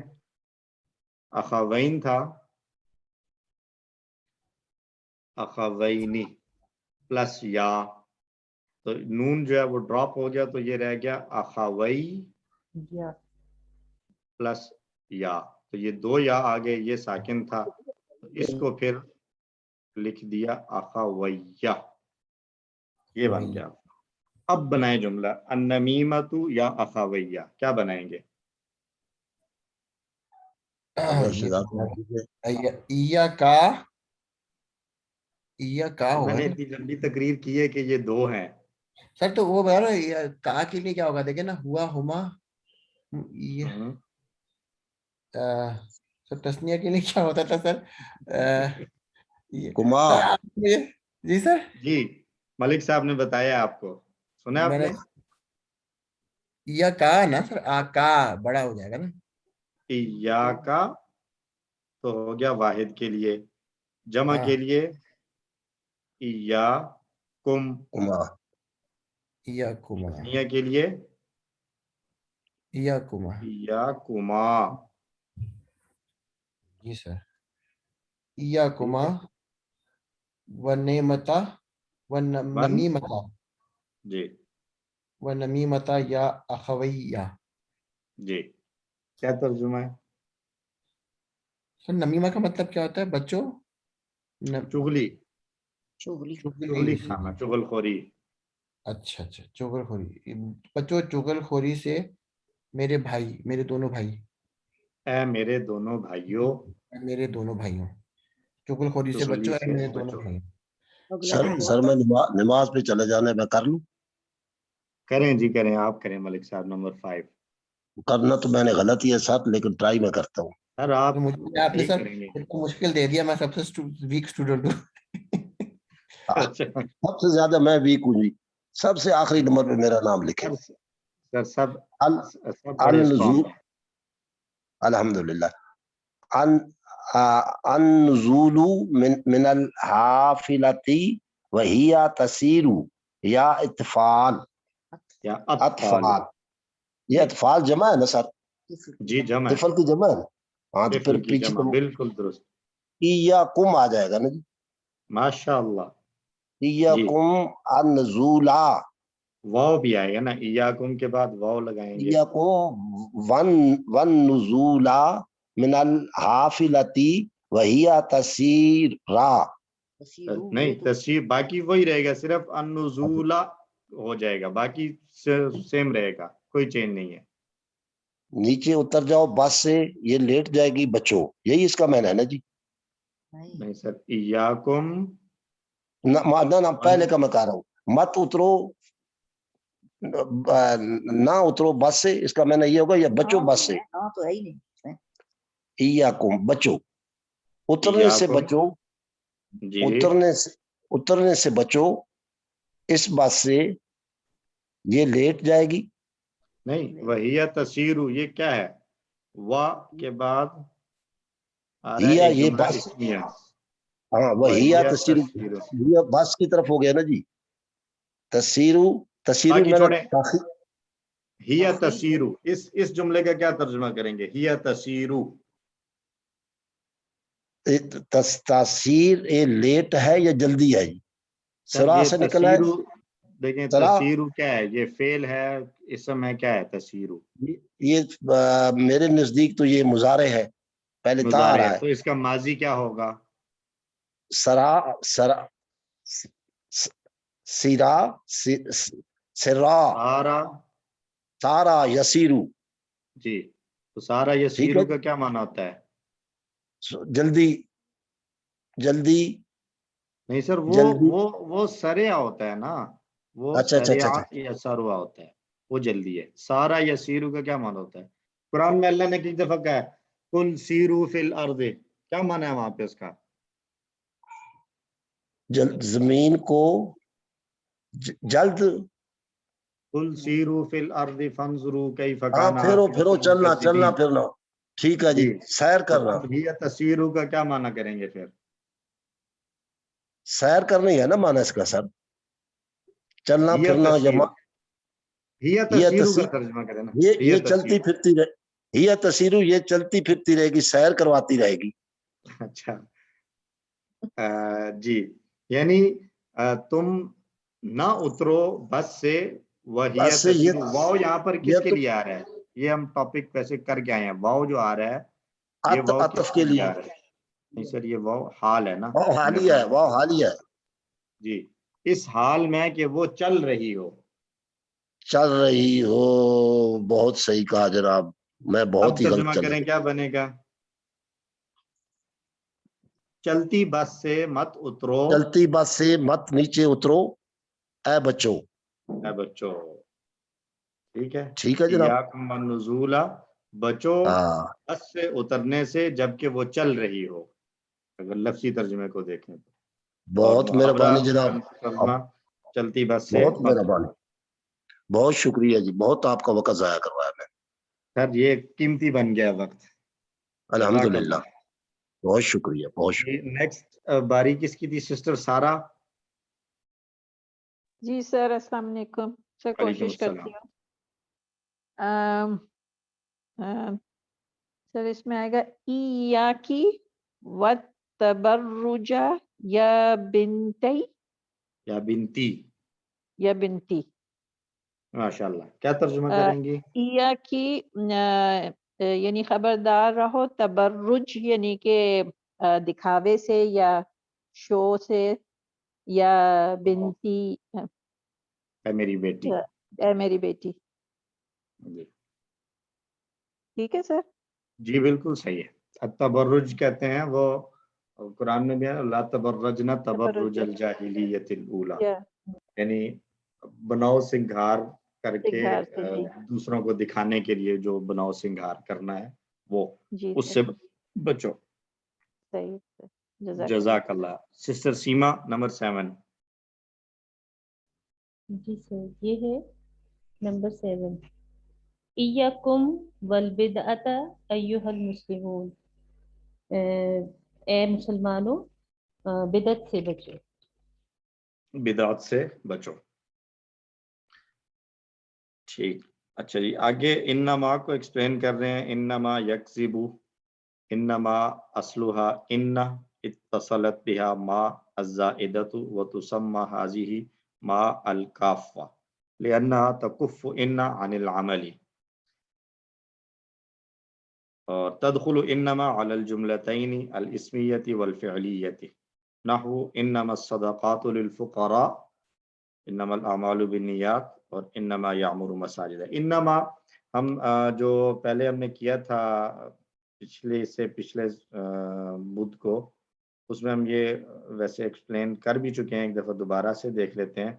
اخوین تھا اخوینی پلس یا، تو نون جو ہے وہ ڈراپ ہو گیا تو یہ رہ گیا اخوی پلس یا، تو یہ دو یا آگے، یہ ساکن تھا تو اس کو پھر لکھ دیا اخویہ، یہ بن گیا. اب بنائیں جملہ النمیمۃ یا اخویہ، کیا بنائیں گے؟ میں نے اتنی لمبی تقریر کی ہے کہ یہ دو ہیں سر، تو وہ کا کے لیے کیا ہوگا دیکھیں نا، ہوا ہما سر، تسنیہ کے لیے کیا ہوتا تھا سر؟ کما جی سر، جی ملک صاحب نے بتایا آپ کو، سنا آپ نے؟ یا کا نا سر، کا بڑا ہو جائے گا نا، یا کا تو ہو گیا واحد کے لیے، جمع کے لیے یا کم، کما یا کما، تسنیہ کے لیے یا کما، یا کما. جی سر، یا کما و نعمتا و نمیمتا جی و نمیمتا یا اخویہ. جی کیا ترجمہ ہے؟ سر نمیمہ کا مطلب کیا ہوتا ہے بچوں؟ چغلی، چغلی چغلی کھانا، چغل خوری. اچھا اچھا، چغل خوری، بچوں چغل خوری سے میرے بھائی، میرے دونوں بھائی، اے میرے دونوں بھائیوں، میرے دونوں بھائیوں، چغل خوری سے چغلی بچوں، اے سے میرے دونوں بچوں. بھائی. سر میں نماز پہ چلے جانے میں کر لوں؟ کریں جی کریں، آپ کریں ملک صاحب. نمبر 5 کرنا تو میں نے غلط ہی ہے سر، لیکن ٹرائی میں کرتا ہوں. سر آپ مجھے آپ نے ٹھیک سر کریں گے. مشکل دے دیا، میں سب سے ویک اسٹوڈنٹ ہوں. سب سے زیادہ میں ویک ہوں جی، سب سے آخری نمبر پہ میرا نام لکھے. سر سب بڑے اسٹرانگ ہیں. الحمدللہ. النزول من الحافلتی وہی تسیر یا اطفال، یا اطفال، یہ اطفال جمع ہے نا سر؟ جی جمع ہے، طفل کی جمع ہے نا؟ ہاں تو پھر طفل کی پیچھے جمع، تو بالکل درست. ایاکم آ جائے گا نا جی، ماشاء اللہ. ایاکم النزولا، واو بھی آئے گا نا، ایاکم کے بعد واو لگائیں گے. ایاکم والنزولا من الحافلتی وہی تسیرا، نہیں تصریف باقی وہی رہے گا، صرف النزولہ ہو جائے گا، باقی سیم رہے گا، کوئی چینج نہیں ہے. نیچے اتر جاؤ بس سے، یہ لیٹ جائے گی بچو، یہی اس کا معنی ہے نا جی؟ نہیں سر، ایاکم نہ پہلے کا میں کہہ رہا ہوں، مت اترو، نہ اترو بس سے، اس کا معنی یہ ہوگا یا بچو بس سے، تو ہے ہی نہیں. ایاکم بچو، اترنے سے ایاکم، بچو، جی اترنے سے بچو اس بات سے، یہ لیٹ جائے گی. نہیں، وہی تسیرو یہ کیا ہے؟ وا کے بعد آ رہا ہے ہیا ایک یہ جملہ بس، اسمیہ، ہاں وہی وہی تصیرو، یہ بس کی طرف ہو گیا نا جی. تصیرو باقی میں نے چھوڑیں، ہیا تسیرو، اس جملے کا کیا ترجمہ کریں گے؟ ہیا تسیرو، تاثیر لیٹ ہے یا جلدی ہے جی؟ سر سرا یہ سے نکلا ہے تسیرو، دیکھیں سرا، تسیرو کیا ہے؟ یہ فعل ہے، اسم ہے، کیا ہے تسیرو؟ یہ میرے نزدیک تو یہ مضارع ہے، پہلے تا آ مضارع رہا ہے، ہے. تو اس کا ماضی کیا ہوگا؟ سرا سیرا سرا سارا، سارا یسیرو. جی، تو سارا ٹھیک ہے، یسیرو کا کیا معنی ہوتا ہے؟ جلدی جلدی نہیں سر، جلدی. وہ سریا ہوتا ہے نا، وہ اچھا اچھا اچھا سریا اچھا، یا سروا ہوتا ہے، وہ جلدی ہے. سارا یسیرو کا کیا معنی ہوتا ہے؟ قرآن میں اللہ نے کئی دفعہ کہا ہے قل سیرو فی الارض، کیا معنی ہے وہاں پہ اس کا؟ زمین کو جلد، قل سیرو فی الارض فانظروا کیف ہاں کان پھرو عاقبۃ پھرو چلنا المکذبین. پھرنا، ٹھیک ہے جی، سیر تو کرنا. اب یہ تسیرو کا کیا معنی کریں گے پھر؟ سیر کرنا ہے نا مانا اس کا سر، چلنا ہی پھرنا یا تسیرو، ہی یہ تسیرو کا تصیر، ترجمہ کریں نا، یہ ہی چلتی تسیرو. پھرتی رہے، یہ تصیرو یہ چلتی پھرتی رہے گی، سیر کرواتی رہے گی. اچھا، جی، یعنی تم نہ اترو بس سے، وہی بس سے تسیرو. واؤ یہاں پر کس یہ کے تو لیے آ رہا ہے؟ یہ ہم ٹاپک ویسے کر کے آئے ہیں. واؤ جو آ رہا ہے، یہ واؤ کس عطف کے کے لیے لیے، آ رہا ہے؟ نہیں سر، یہ واؤ حال ہے نا. وہ ہم نے حالیہ ہے، وہ حالیہ ہے. جی، اس حال میں کہ وہ چل رہی ہو. چل رہی ہو، بہت صحیح کہا جناب، میں بہت اب ہی غلط ترجمہ چل کریں، رہی. کیا بنے گا؟ چلتی بس سے مت اترو چلتی بس سے مت نیچے اترو اے بچو. اے بچو، ٹھیک ہے. ٹھیک ہے جناب، ایاکم النزول، بچو ہاں بس سے اترنے سے جبکہ وہ چل رہی ہو، اگر لفظی ترجمے کو دیکھیں تو. اور بہت محاورہ مہربانی جناب، ترجمہ چلتی بس سے بہت مت اترو. مہربانی، بہت شکریہ جی، بہت آپ کا وقت ضائع کروایا میں. سر یہ قیمتی بن گیا وقت. جزاک الحمدللہ، اللہ. بہت شکریہ، بہت جی، شکریہ. نیکسٹ باری کس کی تھی؟ سسٹر سارا. جی سر، السلام علیکم سر، وعلیکم کوشش السلام. کرتی ہوں. سر اس میں آئے گا ایاکی و تبرجا یا بنتی، یا بنتی، یا بنتی. ماشاء اللہ. کیا ترجمہ کریں گی؟ ایاکی یعنی خبردار رہو، تبرج یعنی کہ دکھاوے سے یا شو سے، یا بنتی اے میری بیٹی. اے میری بیٹی. جی ٹھیک ہے سر. جی بالکل صحیح ہے. التبرج کہتے ہیں وہ، قرآن میں بھی ہے لا تبرجنا تبرج الجاہلیت الاولی، یا یعنی بناؤ سنگھار کر کے سنگھار سے، جی دوسروں کو دکھانے کے لیے جو بناؤ سنگھار کرنا ہے وہ، جی اس سر، سے بچو. صحیح سر، جزاک اللہ. جزاک اللہ. سسٹر سیما نمبر 7. جی سر، یہ ہے نمبر 7. ایاکم والبدعۃ ایھا المسلمون، اے مسلمانوں بدعت سے بچو. بدعت سے بچو، ٹھیک. اچھا جی، آگے انما کو ایکسپلین کر رہے ہیں. انما یکذب، انما اصلها ان اتصلت بها ما الزائدۃ وتسمى هذه ما الکافہ لانها تکف ان عن العمل. اور تدخل انما على الجملتين الاسمیۃ والفعلیۃ، نحو انما الصدقات للفقراء، انما الاعمال بالنیات، اور انما یعمر مساجد. انما ہم جو پہلے ہم نے کیا تھا پچھلے بدھ کو، اس میں ہم یہ ویسے ایکسپلین کر بھی چکے ہیں، ایک دفعہ دوبارہ سے دیکھ لیتے ہیں۔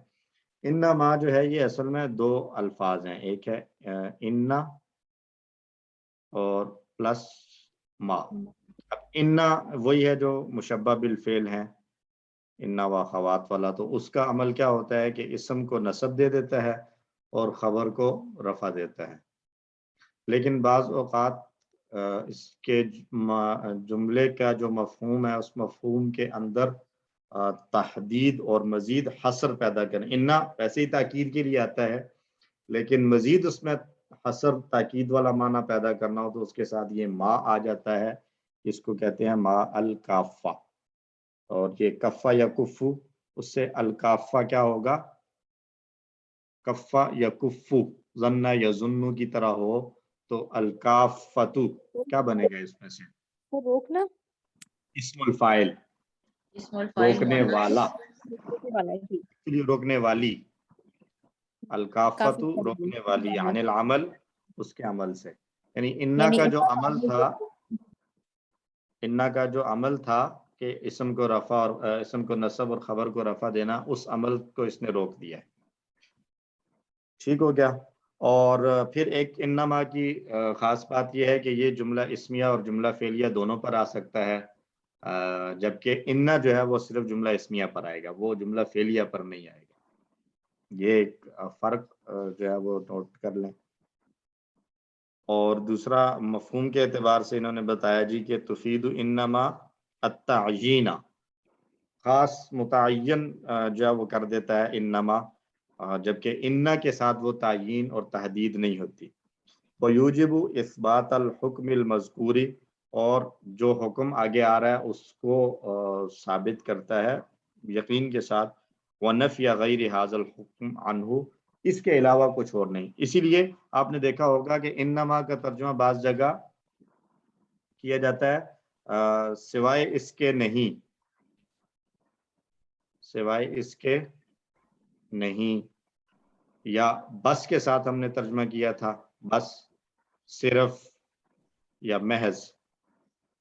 انما جو ہے یہ اصل میں دو الفاظ ہیں، ایک ہے انا اور پلس ما۔ اب انا وہی ہے جو مشبہ بالفعل ہیں، انا و خوات والا، تو اس کا عمل کیا ہوتا ہے کہ اسم کو نصب دے دیتا ہے اور خبر کو رفع دیتا ہے۔ لیکن بعض اوقات اس کے جملے کا جو مفہوم ہے اس مفہوم کے اندر تحدید اور مزید حصر پیدا کریں۔ انا ویسے ہی تاکید کے لیے آتا ہے، لیکن مزید اس میں حصر تاکید والا معنی پیدا کرنا ہو تو اس کے ساتھ یہ ما آ جاتا ہے، اس کو کہتے ہیں ما الکافہ۔ اور یہ کفہ یا کفو، اس سے الکافہ کیا ہوگا؟ کفہ یا کفو، ظنہ یا ظنو کی طرح ہو تو الکافتو کیا بنے گا اس میں سے؟ روکنا، اسم الفاعل، اسم الفاعل روکنے والا، جی روکنے والی، الکافتو روکنے والی، عن العمل اس کے عمل سے۔ یعنی انا کا جو عمل تھا، انا کا جو عمل تھا کہ اسم کو رفع اور اسم کو نصب اور خبر کو رفع دینا، اس عمل کو اس نے روک دیا ہے۔ ٹھیک ہو گیا؟ اور پھر ایک انما کی خاص بات یہ ہے کہ یہ جملہ اسمیہ اور جملہ فعلیہ دونوں پر آ سکتا ہے، جبکہ انا جو ہے وہ صرف جملہ اسمیہ پر آئے گا، وہ جملہ فعلیہ پر نہیں آئے گا۔ یہ ایک فرق جو ہے وہ نوٹ کر لیں۔ اور دوسرا مفہوم کے اعتبار سے انہوں نے بتایا جی کہ تفید انما التعیین، خاص متعین جو ہے وہ کر دیتا ہے انما، جبکہ انا کے ساتھ وہ تعیین اور تحدید نہیں ہوتی۔ وَيُوجِبُ اثبات الحکم المذکوری، اور جو حکم آگے آ رہا ہے اس کو ثابت کرتا ہے یقین کے ساتھ، وَنَفْيَ غَيْرِ هَذَا الْحُكْمِ عَنْهُ، اس کے علاوہ کچھ اور نہیں۔ اسی لیے آپ نے دیکھا ہوگا کہ انما کا ترجمہ بعض جگہ کیا جاتا ہے سوائے اس کے نہیں، سوائے اس کے نہیں، یا بس کے ساتھ ہم نے ترجمہ کیا تھا، بس، صرف یا محض۔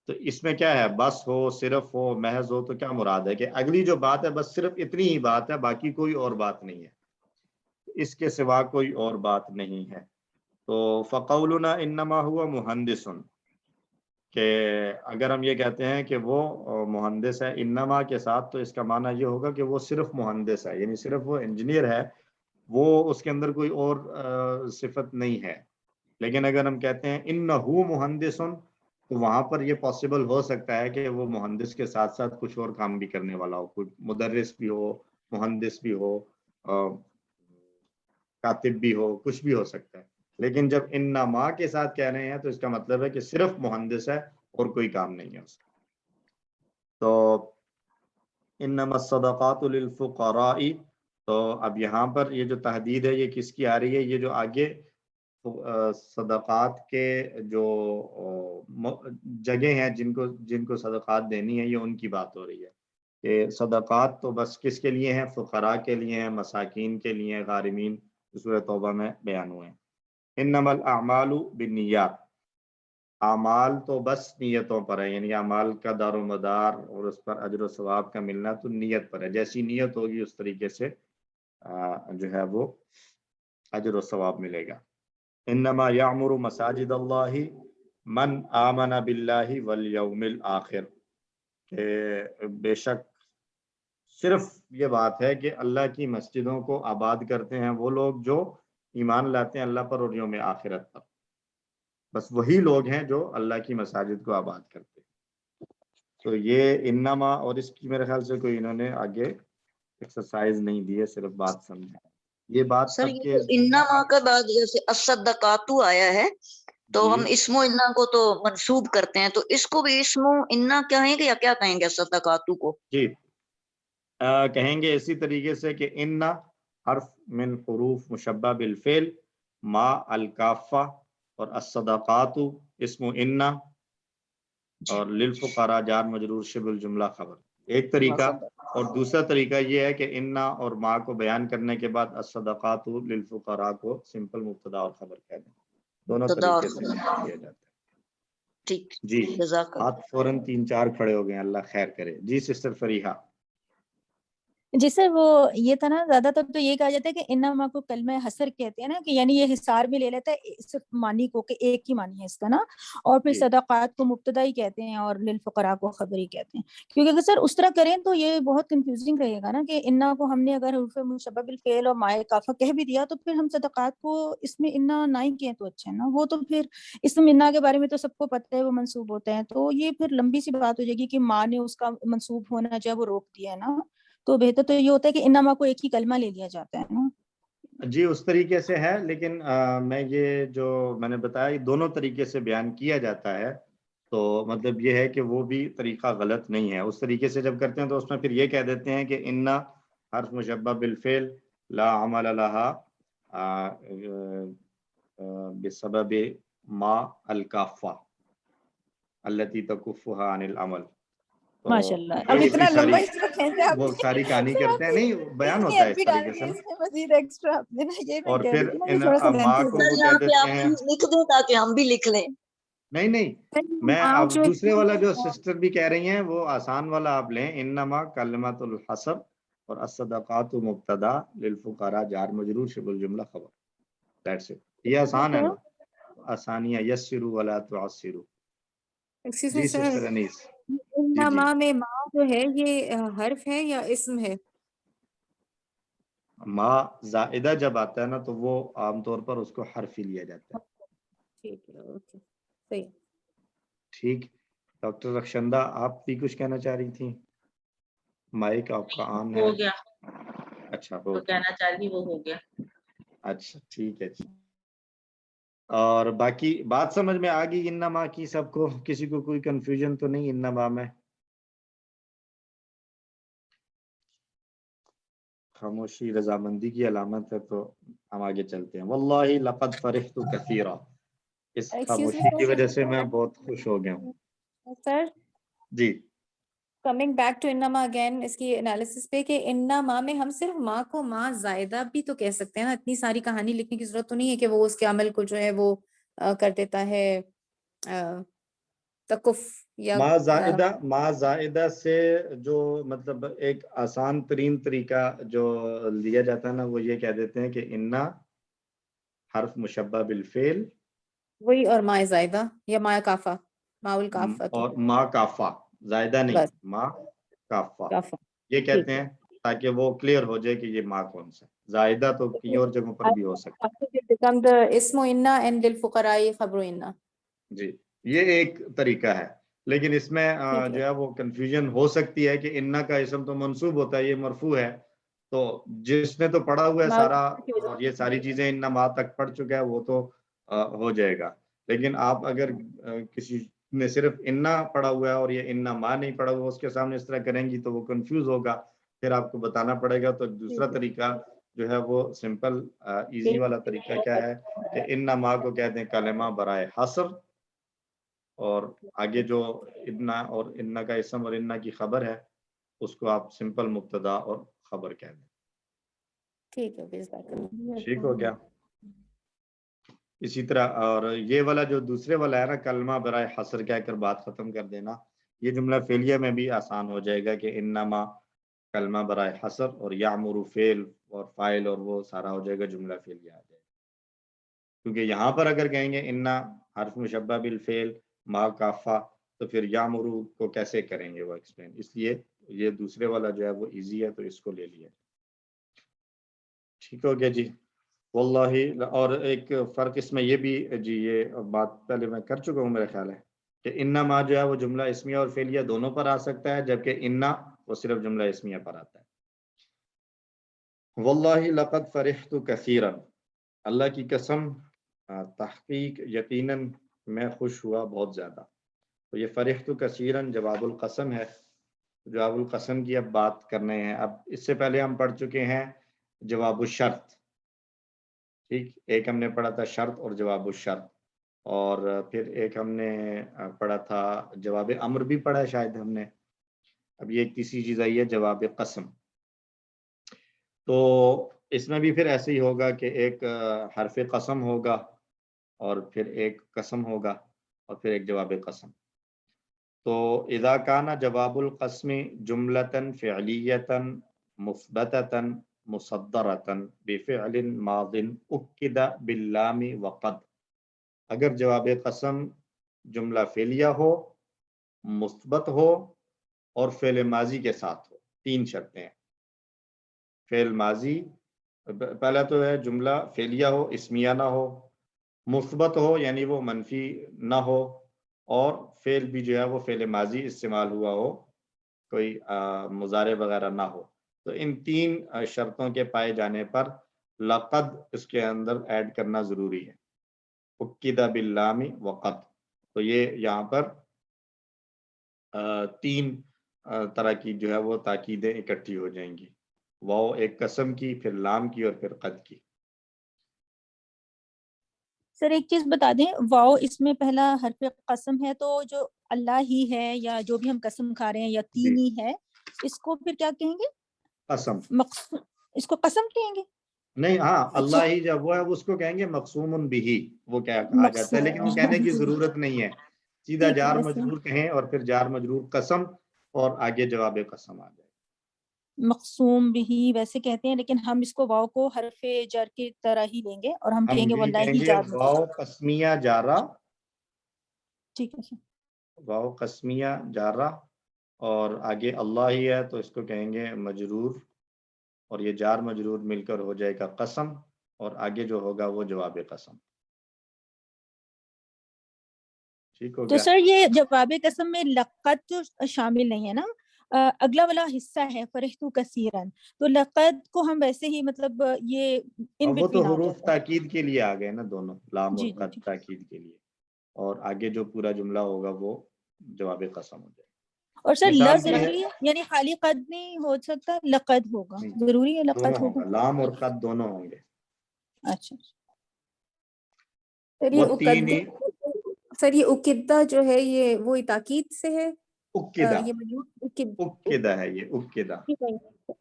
تو اس میں کیا ہے؟ بس ہو، صرف ہو، محض ہو، تو کیا مراد ہے کہ اگلی جو بات ہے بس صرف اتنی ہی بات ہے، باقی کوئی اور بات نہیں ہے، اس کے سوا کوئی اور بات نہیں ہے۔ تو فقولنا انما ہوا مہندس، کہ اگر ہم یہ کہتے ہیں کہ وہ مہندس ہے انما کے ساتھ، تو اس کا معنی یہ ہوگا کہ وہ صرف مہندس ہے، یعنی صرف وہ انجینئر ہے، وہ اس کے اندر کوئی اور صفت نہیں ہے۔ لیکن اگر ہم کہتے ہیں انہو مہندس، تو وہاں پر یہ پاسبل ہو سکتا ہے کہ وہ مہندس کے ساتھ ساتھ کچھ اور کام بھی کرنے والا ہو، کوئی مدرس بھی ہو، مہندس بھی ہو، کاتب بھی ہو، کچھ بھی ہو سکتا ہے۔ لیکن جب انما کے ساتھ کہہ رہے ہیں تو اس کا مطلب ہے کہ صرف مہندس ہے اور کوئی کام نہیں ہے اس کا۔ تو انما الصدقات للفقراء، تو اب یہاں پر یہ جو تحدید ہے یہ کس کی آ رہی ہے؟ یہ جو آگے صدقات کے جو جگہ ہیں جن کو صدقات دینی ہے، یہ ان کی بات ہو رہی ہے کہ صدقات تو بس کس کے لیے ہیں؟ فقراء کے لیے ہیں، مساکین کے لیے ہیں، غارمین، سورۃ توبہ میں بیان ہوئے ہیں۔ انما الاعمال بالنیات، اعمال تو بس نیتوں پر ہے، یعنی اعمال کا دار و مدار اور اس پر اجر و ثواب کا ملنا تو نیت پر ہے، جیسی نیت ہوگی اس طریقے سے جو ہے وہ اجر و ثواب ملے گا۔ انما یعمر مساجد اللہ من آمن باللہ والیوم الآخر، کہ بے شک صرف یہ بات ہے کہ اللہ کی مسجدوں کو آباد کرتے ہیں وہ لوگ جو ایمان لاتے ہیں اللہ پر اور یوم آخرت پر، بس وہی لوگ ہیں جو اللہ کی مساجد کو آباد کرتے ہیں۔ تو یہ انما، اور اس کی میرے خیال سے کوئی انہوں نے آگے ایکسرسائز نہیں دی ہے، صرف بات سمجھا۔ یہ بات سر سب یہ کے تو انما کے بعد جیسے الصدقاتو آیا ہے تو جی ہم اسم و انا کو تو منسوب کرتے ہیں، تو اس کو بھی اسم و انا کہیں گے یا کیا کہیں گے الصدقاتو کو؟ جی کہیں گے اسی طریقے سے کہ انا حرف من حروف مشبہ بالفعل، ما الکافہ، اور الصدقات اسم انا، اور للفقراء جار مجرور شبہ الجملہ خبر، ایک طریقہ۔ اور دوسرا طریقہ یہ ہے کہ انا اور ما کو بیان کرنے کے بعد الصدقات للفقراء کو سمپل مبتدا اور خبر کہہ دیں۔ دونوں مبتدا اور طریقے سے خبر. کیا جاتا ہے. ٹھیک. جی جزاک اللہ. ہاتھ فوراً 3-4 کھڑے ہو گئے, اللہ خیر کرے. جی سسٹر فریحہ. جی سر وہ یہ تھا نا زیادہ تر تو یہ کہا جاتا ہے کہ انما کو کلمہ حسر کہتے ہیں نا, کہ یعنی یہ حصار بھی لے لیتا ہے صرف معنی کو, کہ ایک ہی معنی ہے اس کا نا, اور پھر جی صدقات کو مبتدا ہی کہتے ہیں اور للفقراء کو خبر ہی کہتے ہیں. کیونکہ اگر سر اس طرح کریں تو یہ بہت کنفیوزنگ رہے گا نا, کہ انا کو ہم نے اگر حروف مشبہ بالفعل اور مائے کافہ کہہ بھی دیا تو پھر ہم صدقات کو اس میں انا نہ ہی کہیں تو اچھا ہے نا. وہ تو پھر اس میں انا کے بارے میں تو سب کو پتہ ہے وہ منسوب ہوتا ہے, تو یہ پھر لمبی سی بات ہو جائے گی کہ ماں نے اس کا منسوب ہونا جو ہے وہ روک دیا ہے نا. تو بہتر تو یہ ہوتا ہے کہ انما کو ایک ہی کلمہ لے لیا جاتا ہے نا. جی اس طریقے سے ہے, لیکن میں یہ جو میں نے بتایا یہ دونوں طریقے سے بیان کیا جاتا ہے, تو مطلب یہ ہے کہ وہ بھی طریقہ غلط نہیں ہے. اس طریقے سے جب کرتے ہیں تو اس میں پھر یہ کہہ دیتے ہیں کہ انا حرف مشبہ بالفعل لا عمل لها بسبب ما الکافہ التي تکفها عن العمل. ماشاء اللہ, اب یہ اتنا اتنی ساری لمبا اس کو کھینچا آپ وہ نے, ساری کہانی سر کرتے ہیں, نہیں بیان اتنی ہوتا ہے عربی اس ڈال طریقے دی سے ہے نا. اس میں مزید ایکسٹرا آپ نے نا, یہ میں اور کہہ پھر رہی تھی نا, یہ ان تھوڑا سا ماں lengthy کو ہو سر وہ گیا. کہہ یہاں پہ دیتے آپ ہیں, لکھ دیں تاکہ ہم بھی لکھ لیں. نہیں نہیں میں آپ اب جو دوسرے والا جو سسٹر بھی کہہ رہی ہیں وہ آسان والا آپ لیں, انما کلمۃ الحسب اور الصدقات مبتدا للفقراء جار مجرور شبہ الجملہ خبر. That's it. یہ آسان ہے نا, آسانیہ یسروا ولا تعسروا. ایکسکیوز می جی سر, سسٹر انیس. جی جی انما میں ما جو ہے یہ حرف ہے یا اسم ہے؟ ما زائدہ جب آتا ہے نا تو وہ عام طور پر اس کو حرف ہی لیا جاتا ہے. ٹھیک ہے, اوکے صحیح. ٹھیک. ڈاکٹر رخشندہ آپ بھی کچھ کہنا چاہ رہی تھیں, مائک آپ کا آن ہے. ہو گیا اچھا ہو جو گیا. کہنا چاہ رہی وہ ہو گیا. اچھا ٹھیک ہے. اور باقی بات سمجھ میں آ گئی انما کی سب کو, کسی کو کوئی کنفیوژن تو نہیں انما میں؟ خاموشی رضامندی کی علامت ہے, تو ہم آگے چلتے ہیں. واللہ لقد فرحت کثیرا, اس ایکسکیوز می خاموشی کی وجہ سے میں بہت خوش ہو گیا ہوں. سر, جی کمنگ بیک ٹو انما اگین, اس کی انالیسس پہ کہ انما میں ہم صرف ماں کو ماں زائدہ بھی تو کہہ سکتے ہیں نا. اتنی ساری کہانی لکھنے کی ضرورت تو نہیں ہے کہ وہ اس کے عمل کو جو ہے وہ کر دیتا ہے تکف یا ما زائدہ سے جو مطلب ایک آسان ترین طریقہ جو لیا جاتا ہے نا, وہ یہ کہہ دیتے ہیں کہ انا حرف مشبہ بالفعل وہی, اور ما زائدہ یا ما کافہ, ما الکافہ تو اور ما کافہ, زائدہ نہیں بس ما کافہ, کافہ. یہ ٹھیک کہتے ہے, ہیں تاکہ وہ کلیئر ہو جائے کہ یہ ما کون سا. زائدہ تو کئی اور جگہوں پر بھی ہو سکتا become the اسم انا and للفقراء خبر انا. ہے. جی یہ ایک طریقہ ہے, لیکن اس میں ٹھیک جو ہے, ہے وہ کنفیوژن ہو سکتی ہے کہ انا کا اسم تو منصوب ہوتا ہے, یہ مرفوع ہے, تو جس نے تو پڑھا ہوا ہے ما سارا کی وجہ اور یہ ساری چیزیں اننا ما تک پڑھ چکا ہے وہ تو ہو جائے گا. لیکن آپ اگر کسی نے صرف انا پڑھا ہوا ہے اور یہ اننا ما نہیں پڑھا ہوا, اس کے سامنے اس طرح کریں گی تو وہ کنفیوز ہوگا, پھر آپ کو بتانا پڑے گا. تو دوسرا طریقہ جو ہے وہ سمپل ایزی والا طریقہ کیا ہے کہ اننا ما کو کہتے ہیں کلمہ برائے حصر, اور آگے جو ادنا اور اننا کا اسم اور اننا کی خبر ہے اس کو آپ سمپل مبتدا اور خبر کہہ دیں. ٹھیک ہے, ٹھیک ہو گیا. اسی طرح اور یہ والا جو دوسرے والا ہے نا, کلمہ برائے حصر کہہ کر بات ختم کر دینا, یہ جملہ فعلیہ میں بھی آسان ہو جائے گا کہ انما کلمہ برائے حصر اور یعمر فعل اور فاعل اور وہ سارا ہو جائے گا, جملہ فعلیہ آ جائے گا. کیونکہ یہاں پر اگر کہیں گے انا حرف مشبہ بالفعل ما کافہ, تو پھر یعمر کو کیسے کریں گے وہ ایکسپلین, اس لیے یہ دوسرے والا جو ہے وہ ایزی ہے, تو اس کو لے لیا. ٹھیک ہو گیا جی. واللہ, اور ایک فرق اس میں یہ بھی, جی یہ بات پہلے میں کر چکا ہوں میرا خیال ہے, کہ انما جو ہے وہ جملہ اسمیہ اور فعلیہ دونوں پر آ سکتا ہے, جبکہ انا وہ صرف جملہ اسمیہ پر آتا ہے. واللہ لقد فرحت کثیرا, اللہ کی قسم تحقیق یقیناً میں خوش ہوا بہت زیادہ. تو یہ فرحت کثیرا جواب القسم ہے. جواب القسم کی اب بات کرنے ہیں. اب اس سے پہلے ہم پڑھ چکے ہیں جواب الشرط, ٹھیک, ایک ہم نے پڑھا تھا شرط اور جواب الشرط, اور پھر ایک ہم نے پڑھا تھا جواب امر بھی پڑھا ہے شاید ہم نے. اب یہ ایک تیسری چیز آئی ہے جواب قسم. تو اس میں بھی پھر ایسے ہی ہوگا کہ ایک حرف قسم ہوگا اور پھر ایک قسم ہوگا اور پھر ایک جواب قسم. تو اذا کان جواب القسم جملتاً فعلیتاً مثبتتاً مصدرتاً بفعل ماض اکد باللام وقد، اگر جواب قسم جملہ فعلیہ ہو، مثبت ہو اور فعل ماضی کے ساتھ ہو. 3 شرطیں ہیں. فعل ماضی پہلا تو ہے جملہ فعلیہ ہو، اسمیہ نہ ہو، مثبت ہو یعنی وہ منفی نہ ہو، اور فعل بھی جو ہے وہ فعل ماضی استعمال ہوا ہو، کوئی مضارع وغیرہ نہ ہو. تو ان 3 شرطوں کے پائے جانے پر لقد اس کے اندر ایڈ کرنا ضروری ہے. اکد باللام وقد. تو یہ یہاں پر 3 طرح کی جو ہے وہ تاکیدیں اکٹھی ہو جائیں گی. واو ایک قسم کی، پھر لام کی اور پھر قد کی. سر ایک چیز بتا دیں، واو اس میں پہلا حرف قسم ہے، تو جو اللہ ہی ہے یا جو بھی ہم قسم کھا رہے ہیں یا تین ہی ہے، اس کو پھر کیا کہیں گے؟ قسم. اس کو قسم کہیں گے؟ نہیں، ہاں اللہ ہی جب وہ ہے اس کو کہیں گے مقسوم بھی، وہ کیا کہا جاتا ہے، لیکن وہ کہنے کی ضرورت نہیں ہے. سیدھا جار مجرور کہیں اور پھر جار مجرور قسم اور آگے جواب قسم آ جائے. مقسوم بھی ویسے کہتے ہیں، لیکن ہم اس کو واو کو حرف جر کی طرح ہی لیں گے اور ہم کہیں گے یہی واللہ کہیں ہی گے جار. واو قسمیہ جارہ. ٹھیک ہے سر. واو قسمیہ جارہ اور آگے اللہ ہی ہے تو اس کو کہیں گے مجرور، اور یہ جار مجرور مل کر ہو جائے گا قسم، اور آگے جو ہوگا وہ جواب قسم. ٹھیک ہو تو گیا. سر یہ جواب قسم میں لقد تو شامل نہیں ہے نا، اگلا والا حصہ ہے فرحت کثیرن، تو لقد کو ہم ویسے ہی مطلب یہ ان وہ تو بٹوین آ حروف جاتا ہے. تاکید کے لیے آ گئے نا دونوں، لام اور جی قد تاکید کے لیے، اور آگے جو پورا جملہ ہوگا وہ جواب قسم ہو جائے. اور سر لا مثال بھی ہے، ضروری ہے یعنی خالی قد نہیں ہو سکتا، لقد ہوگا ضروری ہے، دونوں لقد ہوگا، ہوگا. لام اور قد دونوں ہوں گے. اچھا سر یہ اکدہ جو ہے یہ وہی تاکید سے ہے، اکدہ یہ مجھول اکدہ ہے، یہ اکدہ.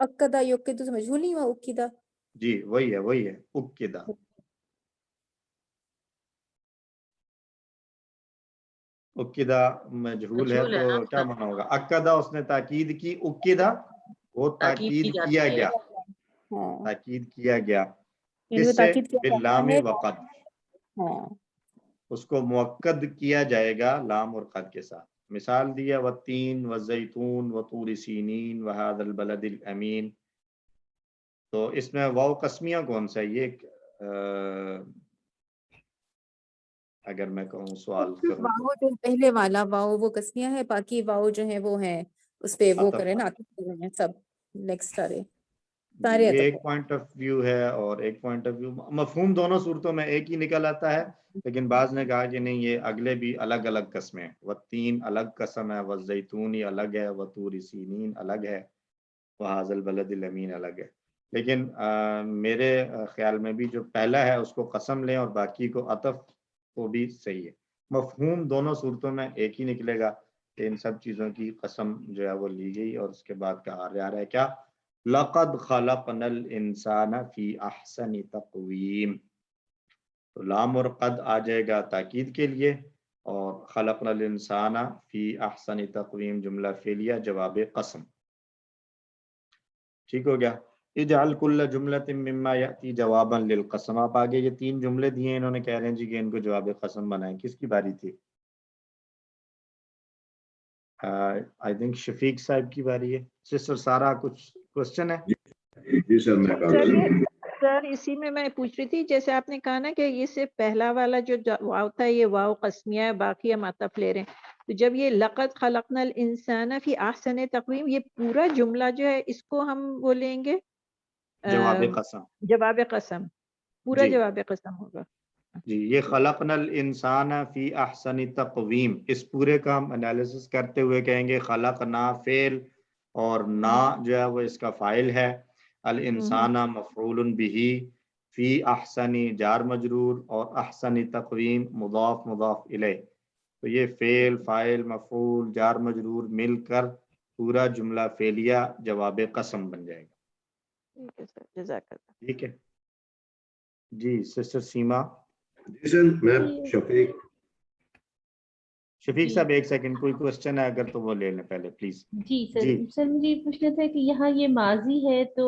اکدہ یکدہ تو مجھول نہیں ہوا اکدہ. جی وہی ہے اکدہ. اکدہ مجہول ہے تو کیا مانا ہوگا؟ اکدہ اس نے تاکید کی، اکدہ وہ تاکید کیا گیا، تاکید کیا گیا. کس سے؟ باللام وقد. اس کو مؤکد کیا جائے گا لام اور قد کے ساتھ. مثال دیا والتین والزیتون وطور سینین وہذا البلد الامین. تو اس میں واو قسمیہ کون سا ہے؟ یہ اگر میں کہوں سوال کروں واو جو پہلے والا واو وہ قسمیہ ہے، باقی واو جو ہے وہ ہے اس پہ وہ کرے نا سب نیکسٹ سارے یہ ایک پوائنٹ آف ویو ہے، اور ایک پوائنٹ آف ویو مفہوم دونوں صورتوں میں ایک ہی نکل آتا ہے، لیکن بعض نے کہا کہ نہیں یہ اگلے بھی الگ الگ قسمیں ہیں. والتین الگ قسم ہے، والزیتون الگ ہے، وطور سینین الگ ہے، وہذا البلد الامین الگ ہے. لیکن میرے خیال میں بھی جو پہلا ہے اس کو قسم لیں اور باقی کو عطف، وہ بھی صحیح ہے. مفہوم دونوں صورتوں میں ایک ہی نکلے گا کہ ان سب چیزوں کی قسم جو ہے وہ لی گئی، اور اس کے بعد کہا جا رہا ہے کیا؟ لقد خلقنا الانسان فی احسن تقویم. تو لام اور قد آ جائے گا تاکید کے لیے، اور خلقنا الانسان فی احسن تقویم جملہ فعلیہ جواب قسم. ٹھیک ہو گیا. اجعل کل جملۃ مما یاتی جوابا للقسم. آپ آگے یہ 3 جملے دیے ہیں، انہوں نے کہہ رہے ہیں جی کہ ان کو جواب قسم بنائیں. کس کی باری تھی؟ آئی تھنک شفیق صاحب کی باری ہے. سسٹر سارا کچھ کوشچن ہے؟ جی سر میں سر اسی میں پوچھ رہی تھی، جیسے آپ نے کہا نا کہ یہ صرف پہلا والا جو واو تھا یہ واو قسمیہ ہے، باقی ہم عطف لے رہے ہیں، تو جب یہ لقد خلقنا الانسان فی احسن تقویم، یہ پورا جملہ جو ہے اس کو ہم وہ لیں گے جواب قسم. جواب قسم پورا جی جواب قسم ہوگا. جی یہ خلقنا الانسان فی احسن تقویم، اس پورے کا ہم انالیسس کرتے ہوئے کہیں گے خلقنا فعل اور نا جو ہے وہ اس کا فاعل ہے، الانسان مفعول بہ، فی احسن جار مجرور، اور احسن تقویم مضاف مضاف الیہ. تو یہ فعل فاعل مفعول جار مجرور مل کر پورا جملہ فعلیہ جواب قسم بن جائے گا. ٹھیک ہے سر، جزاک اللہ. ٹھیک ہے جی. سسٹر سیما. جی سر میں شفیق شفیق جی صاحب ایک سیکنڈ، کوئی کوشچن ہے اگر تو وہ لے لیں پہلے پلیز. جی سر جی سر مجھے یہ پوچھنا تھا کہ یہاں یہ ماضی ہے تو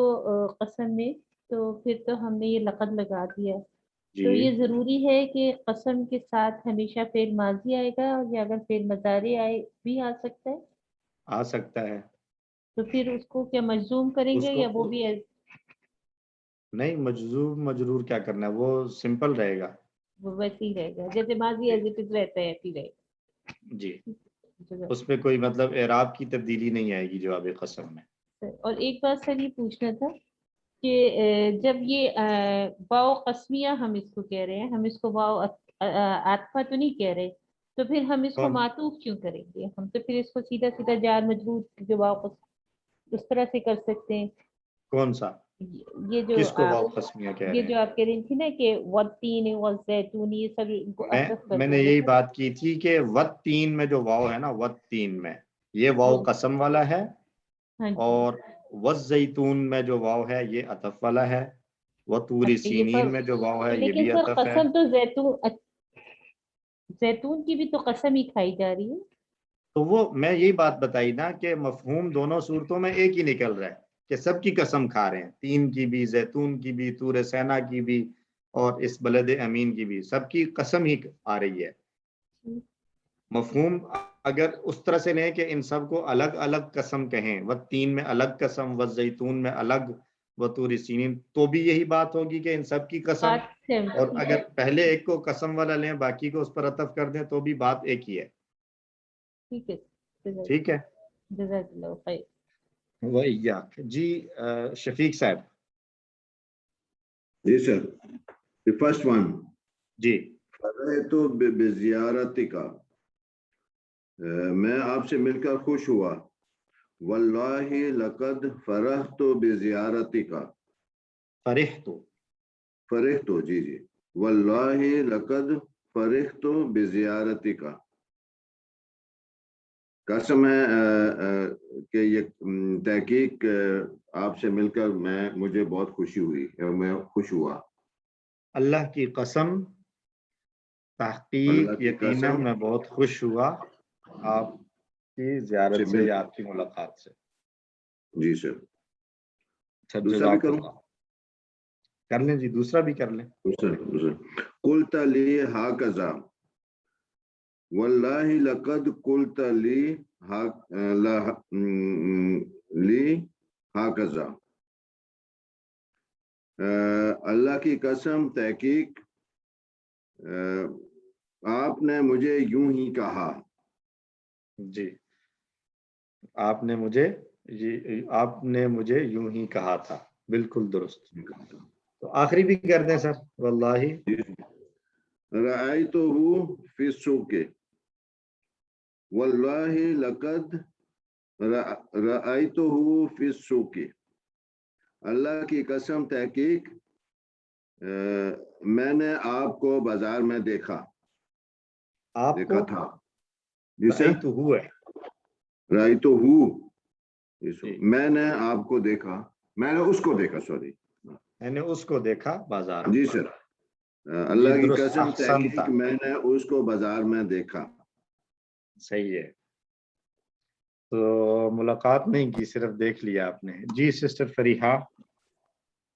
قسم میں تو پھر تو ہم نے یہ لقد لگا دیا، تو جی یہ ضروری ہے کہ قسم کے ساتھ ہمیشہ فعل ماضی آئے گا، یا اگر فعل مضارع آئے بھی آ سکتا ہے؟ آ سکتا ہے. تو پھر اس کو کیا مجزوم کریں اس گے کو یا وہ بھی نہیں، مجزوم مجرور کیا کرنا ہے، وہ سمپل رہے گا. وہ ویسے ہی رہے گا جیسے ماضی ایز اٹ از رہتا ہے ایسے ہی رہے جی گا؟ اس پہ کوئی مطلب اعراب کی تبدیلی نہیں آئے گی جواب قسم میں. اور ایک بات سر یہ پوچھنا تھا کہ جب یہ واو قسمیہ ہم اس کو کہہ رہے ہیں، ہم اس کو واو عاطفہ تو نہیں کہہ رہے، تو پھر ہم اس کو کون معطوف کیوں کریں گے؟ ہم تو پھر اس کو سیدھا سیدھا جار مجرور جو واو اس طرح سے کر سکتے ہیں. کون سا، یہ جو کس کو واو قسمیہ کہہ یہ رہے جو ہیں؟ آپ کہہ رہی تھی نا کہ والتین والزیتون، یہ سب ان کو عطف کر میں نے دیں گے یہی سر. بات کی تھی کہ والتین میں جو واو ہے نا، والتین میں یہ واو قسم والا ہے، ہاں جی اور والزیتون میں جو واو ہے یہ عطف والا ہے، وطور اچھا یہ سینین میں جو واو ہے یہ لیکن بھی سر عطف ہے. قسم تو زیتون کی بھی تو قسم ہی کھائی جا رہی ہے. تو وہ میں یہی بات بتائی نا کہ مفہوم دونوں صورتوں میں ایک ہی نکل رہا ہے کہ سب کی قسم کھا رہے ہیں، تین کی بھی، زیتون کی بھی، طور سینا کی بھی، اور اس بلد امین کی بھی، سب کی قسم ہی آ رہی ہے. مفہوم اگر اس طرح سے لیں کہ ان سب کو الگ الگ قسم کہیں، و تین میں الگ قسم، و زیتون میں الگ، و طور سینین، تو بھی یہی بات ہوگی کہ ان سب کی قسم. بات سے اور اگر پہلے ایک کو قسم والا لیں باقی کو اس پر عطف کر دیں تو بھی بات ایک ہی ہے. ٹھیک ہے ٹھیک ہے. جزاک اللہ خیر. وَإِيَّاكَ. جی شفیق صاحب. جی سر the first one جی فرحت بزیارتک، میں آپ سے مل کر خوش ہوا. واللہ لقد فرحت بزیارتک، فرحت جی جی، واللہ لقد فرحت بزیارتک، قسم ہے کہ یہ تحقیق آپ سے مل کر مجھے بہت خوشی ہوئی، میں خوش ہوا. اللہ کی قسم، تحقیق اللہ کی یقیناً قسم میں بہت خوش ہوا آپ کی زیارت سے یا آپ کی ملاقات سے. جی سر. اچھا دوسرا بھی جزاک کروں؟ اللہ. کر لیں جی، دوسرا بھی کر لیں. دوسرا قلت لی ہاکذا، واللہ لقد قلت لی ہاکذا، اللہ کی قسم تحقیق آپ نے مجھے یوں ہی کہا. جی آپ نے مجھے یوں ہی کہا تھا، بالکل درست. تو آخری بھی کر دیں سر. واللہ رأیتہ فی السوق، واللہ لقد رأیتہ فی السوق، اللہ کی قسم تحقیق میں نے آپ کو بازار میں دیکھا تھا. جی سر رأیتہ، میں نے آپ کو دیکھا، میں نے اس کو دیکھا، سوری میں نے اس کو دیکھا بازار میں. جی سر. اللہ کی درست، قسم احسنت. تحقیق میں نے اس کو بازار میں دیکھا. صحیح ہے. تو ملاقات نہیں کی، صرف دیکھ لیا آپ نے. جی سسٹر فریحہ.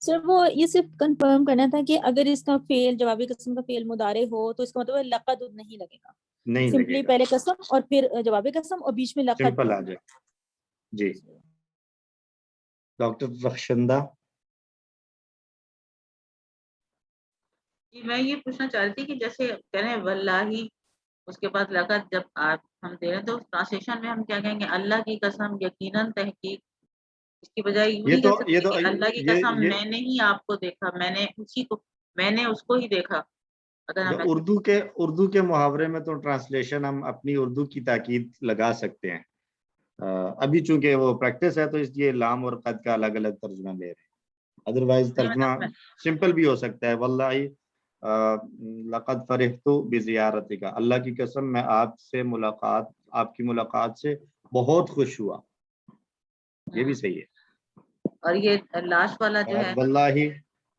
سر وہ یہ صرف کنفرم کرنا تھا کہ اگر اس کا فعل جوابی قسم کا فعل مضارع ہو تو اس کا مطلب لقد نہیں لگے گا، نہیں سمپلی لگے گا، پہلے قسم اور پھر جوابی قسم اور بیچ میں لقد. سمپل آ جائے. جی ڈاکٹر بخشندہ. جی میں یہ پوچھنا چاہ رہی تھی کہ جیسے کہہ رہے ہیں واللہ، اس کے بعد لقد، جب آپ ہم دے رہے ہیں تو ٹرانسلیشن میں ہم کیا کہیں گے؟ اللہ کی قسم یقیناً تحقیق، اس کی بجائے یوں نہیں کہہ سکتے کہ اللہ کی قسم میں نے ہی آپ کو دیکھا، میں نے اس کو ہی دیکھا. اگر ہم اردو کے محاورے میں تو ٹرانسلیشن ہم اپنی اردو کی تاکید لگا سکتے ہیں. ابھی چونکہ وہ پریکٹس ہے تو اس لیے لام اور قد کا الگ الگ ترجمہ لے رہے ہیں. ادروائز ترجمہ سمپل بھی ہو سکتا ہے. واللہ لقد فرحت بزیارتک، اللہ کی قسم میں آپ کی ملاقات سے بہت خوش ہوا. یہ بھی صحیح ہے. اور یہ لاسٹ والا جو ہے واللہ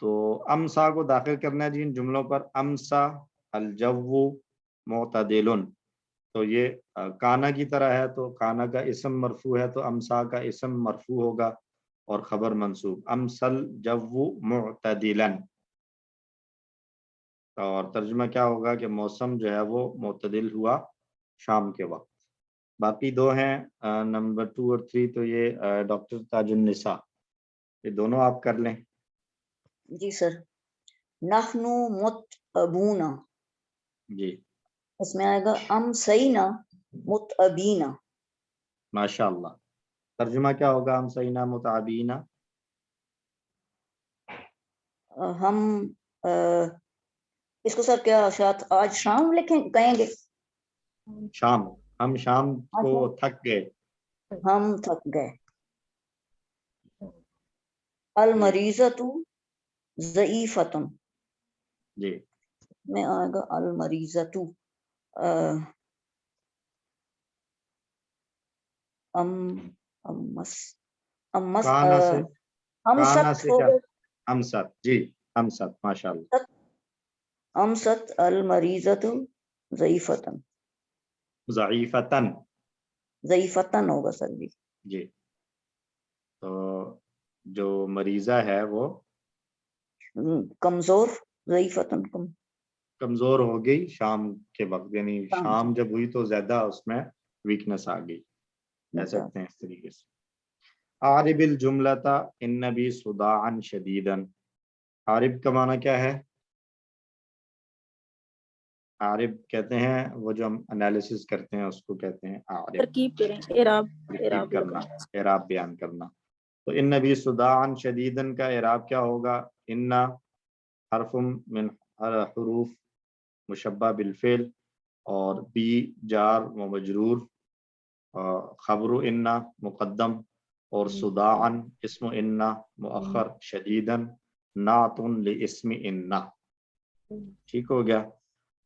تو امسا کو داخل کرنا ہے جی ان جملوں پر. امسا الجو معتدل، تو یہ کانا کی طرح ہے، تو کانا کا اسم مرفوع ہے تو امسا کا اسم مرفوع ہوگا اور خبر منصوب. امسل جو معتدلا، اور ترجمہ کیا ہوگا کہ موسم جو ہے وہ معتدل ہوا شام کے وقت. باقی دو ہیں نمبر 2 اور 3، تو یہ ڈاکٹر تاج النساء، یہ دونوں آپ کر لیں. جی سر. نحنو متعبون، جی اس میں آئے گا امسینا متعبین. ماشاء اللہ. ترجمہ کیا ہوگا امسینا متعبین؟ ہم اس کو سر کیا شاید آج شام لکھیں کہیں گے؟ شام، ہم شام کو تھک گئے. ہم تھک گئے. المریضۃ ضعیفۃ، جی میں آئے گا المریضۃ کانا سے، کانا سے کیا؟ ہوگا امست. جی امست، ماشاء اللہ. امست المریضۃ ضعیفتن، ضعیفتن. ضعیفتن ہوگا سر جی. جی تو جو مریضہ ہے وہ کمزور، ضعیفتن کمزور ہو گئی شام کے وقت، یعنی شام جب ہوئی تو زیادہ اس میں ویکنس آ گئی، کہہ سکتے ہیں اس طریقے سے. عارب الجملۃ ان بی صداعا شدیدا، عارب کا معنی کیا ہے؟ عارب کہتے ہیں وہ جو ہم انالیسس کرتے ہیں اس کو کہتے ہیں عارب. ترکیب کریں، اعراب ترکیب کرنا، اعراب بیان کرنا. تو ان نبی صداعا شدیدا کا اعراب کیا ہوگا؟ ان حرف من حروف مشبہ بالفعل، اور بی جار و مجرور، خبر ان مقدم، اور صداعا اسم ان مؤخر، شدیدا نعت لاسم ان. ٹھیک ہو گیا.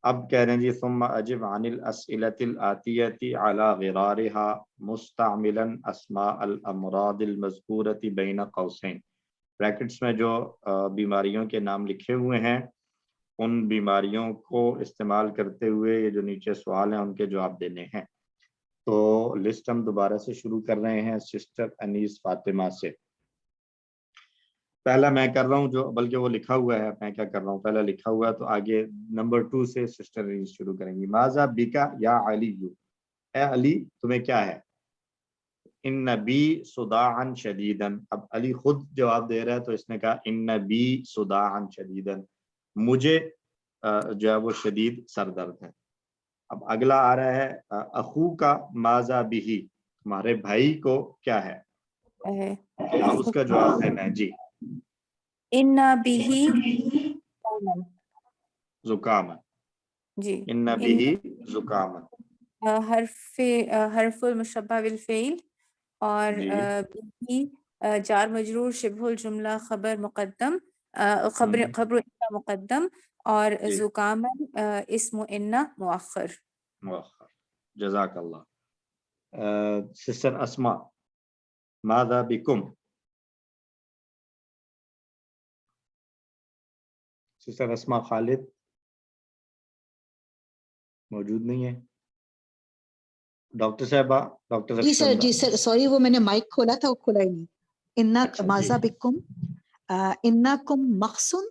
اب کہہ رہے ہیں جی ثم اجب عن الاسئلۃ الآتیۃ علی غرارها مستعملا اسماء الامراض المذکورۃ بین قوسین. بریکٹس میں جو بیماریوں کے نام لکھے ہوئے ہیں ان بیماریوں کو استعمال کرتے ہوئے یہ جو نیچے سوال ہیں ان کے جواب دینے ہیں. تو لسٹ ہم دوبارہ سے شروع کر رہے ہیں سسٹر انیس فاطمہ سے. پہلا میں کر رہا ہوں جو، بلکہ وہ لکھا ہوا ہے، میں کیا کر رہا ہوں پہلا لکھا ہوا ہے، تو آگے نمبر 2 سے سسٹر انیس شروع کریں گی. ماذا بکا یا علی، اے علی تمہیں کیا ہے؟ ان بی صداعا شدیدا، اب علی خود جواب دے رہا ہے تو اس نے کہا ان بی صداعا شدیدا، مجھے جو ہے وہ شدید سر درد ہے. اب اگلا آ رہا ہے اخو کا ماذا بہی، تمہارے بھائی کو کیا ہے؟ اب اس کا جواب دینا ہے. جی ان بہی زکام، جی ان بہی زکام، حرف المشبہ بالفعل، اور بہی جار مجرور شبہ الجملہ خبر مقدم، خبر ان مقدم، اور زکام اسم ان مؤخر. مؤخر. جزاک اللہ. سسٹر اسماء ماذا بکم، سسٹر اسماء خالد موجود نہیں ہے. ڈاکٹر صاحبہ، ڈاکٹر جی سر، جی سر سوری، وہ میں نے مائک کھولا تھا وہ کھلا ہی نہیں. انا ماذا بکم، انکم مخصن،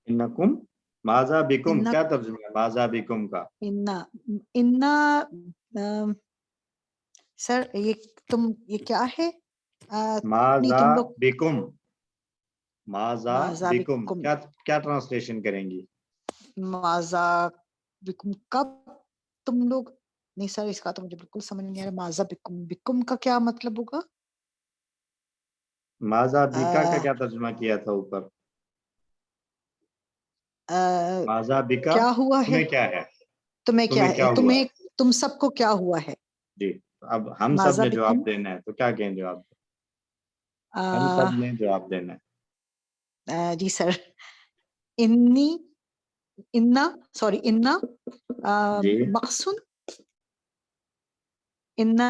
انکم ماذا بکم، کیا ترجمہ ہے ماذا بکم کا؟ انا سر یہ کیا ہے؟ ماذا بکم، ماذا بکم کیا ٹرانسلیشن کریں گی؟ ماذا بکم کب تم لوگ، نہیں سر اس کا تو مجھے بالکل سمجھ نہیں آ رہا. ماذا بکم، بکم کا کیا مطلب ہوگا؟ ماذا بکا کا کیا ترجمہ کیا تھا اوپر؟ ماذا بکا کیا ہوا ہے، تمہیں کیا ہے، تمہیں کیا ہے، تم سب کو کیا ہوا ہے. جی اب ہم سب نے جواب دینا ہے تو کیا کہیں جواب؟ ہم سب نے جواب دینا ہے. جی سر. انا مخصن، انا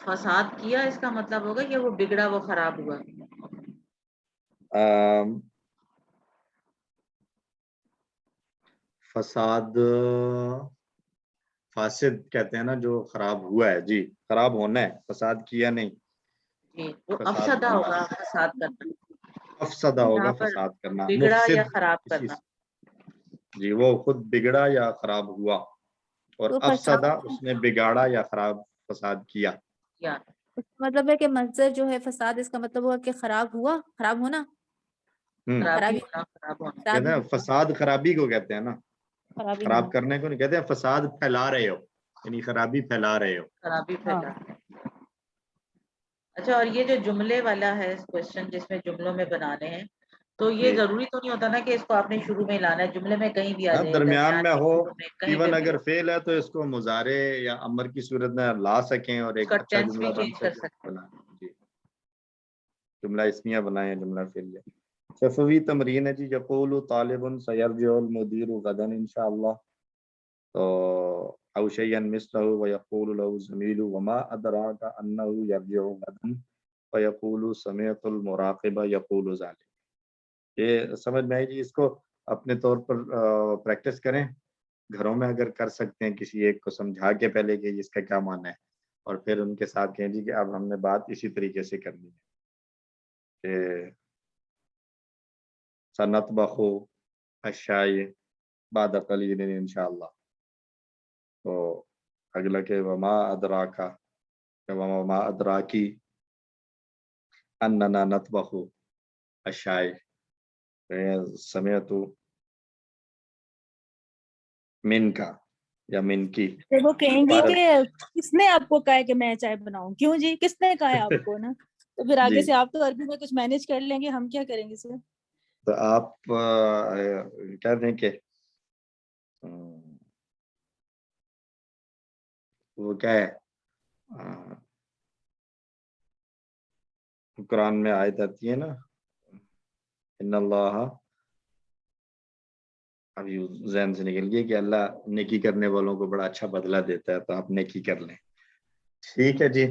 فساد کیا اس کا مطلب ہوگا کہ وہ بگڑا، وہ خراب ہوا. فساد فاسد کہتے ہیں نا جو خراب ہوا ہے. جی خراب ہونا ہے، فساد کیا نہیں. جی وہ فساد افسدہ ہونا، ہوگا فساد کرنا. افسدہ یہاں ہوگا پر فساد کرنا. بگڑا یا مفسد خراب کسی کرنا. جی وہ خود بگڑا یا خراب ہوا، اور تو افسدہ فساد اس نے بگاڑا یا خراب فساد کیا. یا اس کا مطلب ہے کہ مصدر جو ہے فساد، اس کا مطلب ہوا کہ خراب ہوا، خراب ہونا، خرابی خرابی ہونا، خراب ہونا. کہتے خرابی ہیں فساد خرابی کو کہتے ہیں نا، خرابی خراب ہونا. کرنے کو نہیں کہتے ہیں. فساد پھیلا رہے ہو یعنی خرابی پھیلا رہے ہو. خرابی ہاں. پھیلا. اچھا، اور یہ جو جملے والا ہے کوشچن جس میں جملوں میں بنانے ہیں، تو یہ جی ضروری تو نہیں ہوتا نا کہ اس کو آپ نے شروع میں لانا ہے، جملے میں کہیں بھی آ جائے، درمیان میں ہو. شروع میں، کہیں پہ ایون بھی اگر ہو. فیل ہے تو اس کو مضارع یا امر کی صورت میں لا سکیں اور اس ایک کا اچھا ٹینس جملہ بھی بن چینج کر سکے. سکتے ہیں. بنا جی جملہ اسمیہ بنائیں، جملہ فعلیہ. شفوی تمرین ہے جی. یقول طالب سیرجع المدیر غدا انشاءاللہ، تو او شیئا مثلہ ویقول له زمیل وما ادراک انہ یرجع غدا ویقول سمعت المراقب یقول ذلك. یہ سمجھ میں آئی جی. اس کو اپنے طور پر پریکٹس کریں گھروں میں اگر کر سکتے ہیں، کسی ایک کو سمجھا کے پہلے کہ اس کا کیا معنی ہے، اور پھر ان کے ساتھ کہیں جی کہ اب ہم نے بات اسی طریقے سے کرنی ہے کہ سنطبخ الشائی بعد قلیل انشاءاللہ. تو اگلا کہ وما ادراکا، وما ادراکی اننا نطبخ الشائی. سمعت من کا یا من کی. وہ کہیں گے بہرحال کہ کس نے آپ کو کہا ہے کہ میں چائے بناؤں؟ کیوں جی، کس نے کہا ہے آپ کو نا؟ تو پھر آگے جی سے آپ تو عربی میں کچھ مینج کر لیں گے، ہم کیا کریں گے سر؟ تو آپ کہہ دیں کہ وہ کیا ہے، قرآن میں آیت آتی ہے نا، ان اللہ، ابھی ذہن سے نکل گیا کہ اللہ نیکی کرنے والوں کو بڑا اچھا بدلہ دیتا ہے، تو آپ نیکی کر لیں. ٹھیک ہے جی.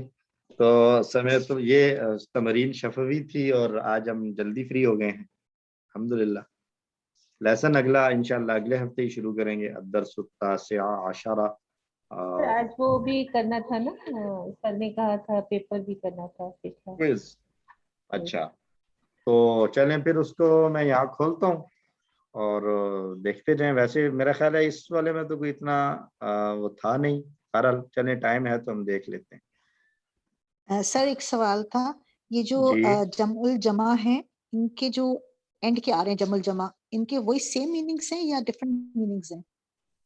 تو سمے تو یہ تمرین شفوی تھی، اور آج ہم جلدی فری ہو گئے ہیں الحمدللہ. لیسن اگلا انشاءاللہ اگلے ہفتے ہی شروع کریں گے. الدرس التاسع عشرہ. سر آج وہ بھی کرنا تھا نا، سر نے کہا تھا پیپر بھی کرنا تھا پچھلا. کوئز. اچھا تو چلیں پھر اس کو میں یہاں کھولتا ہوں اور دیکھتے جائیں. ویسے میرا خیال ہے اس والے میں تو کوئی اتنا وہ تھا نہیں. بہرحال چلیں ٹائم ہے تو ہم دیکھ لیتے ہیں. سر ایک سوال تھا، یہ جو جی جمع الجمع ہیں، ان کے جو اینڈ کے آ رہے ہیں جمع الجمع، ان کے وہی سیم میننگس ہیں یا ڈفرنٹ میننگس ہیں؟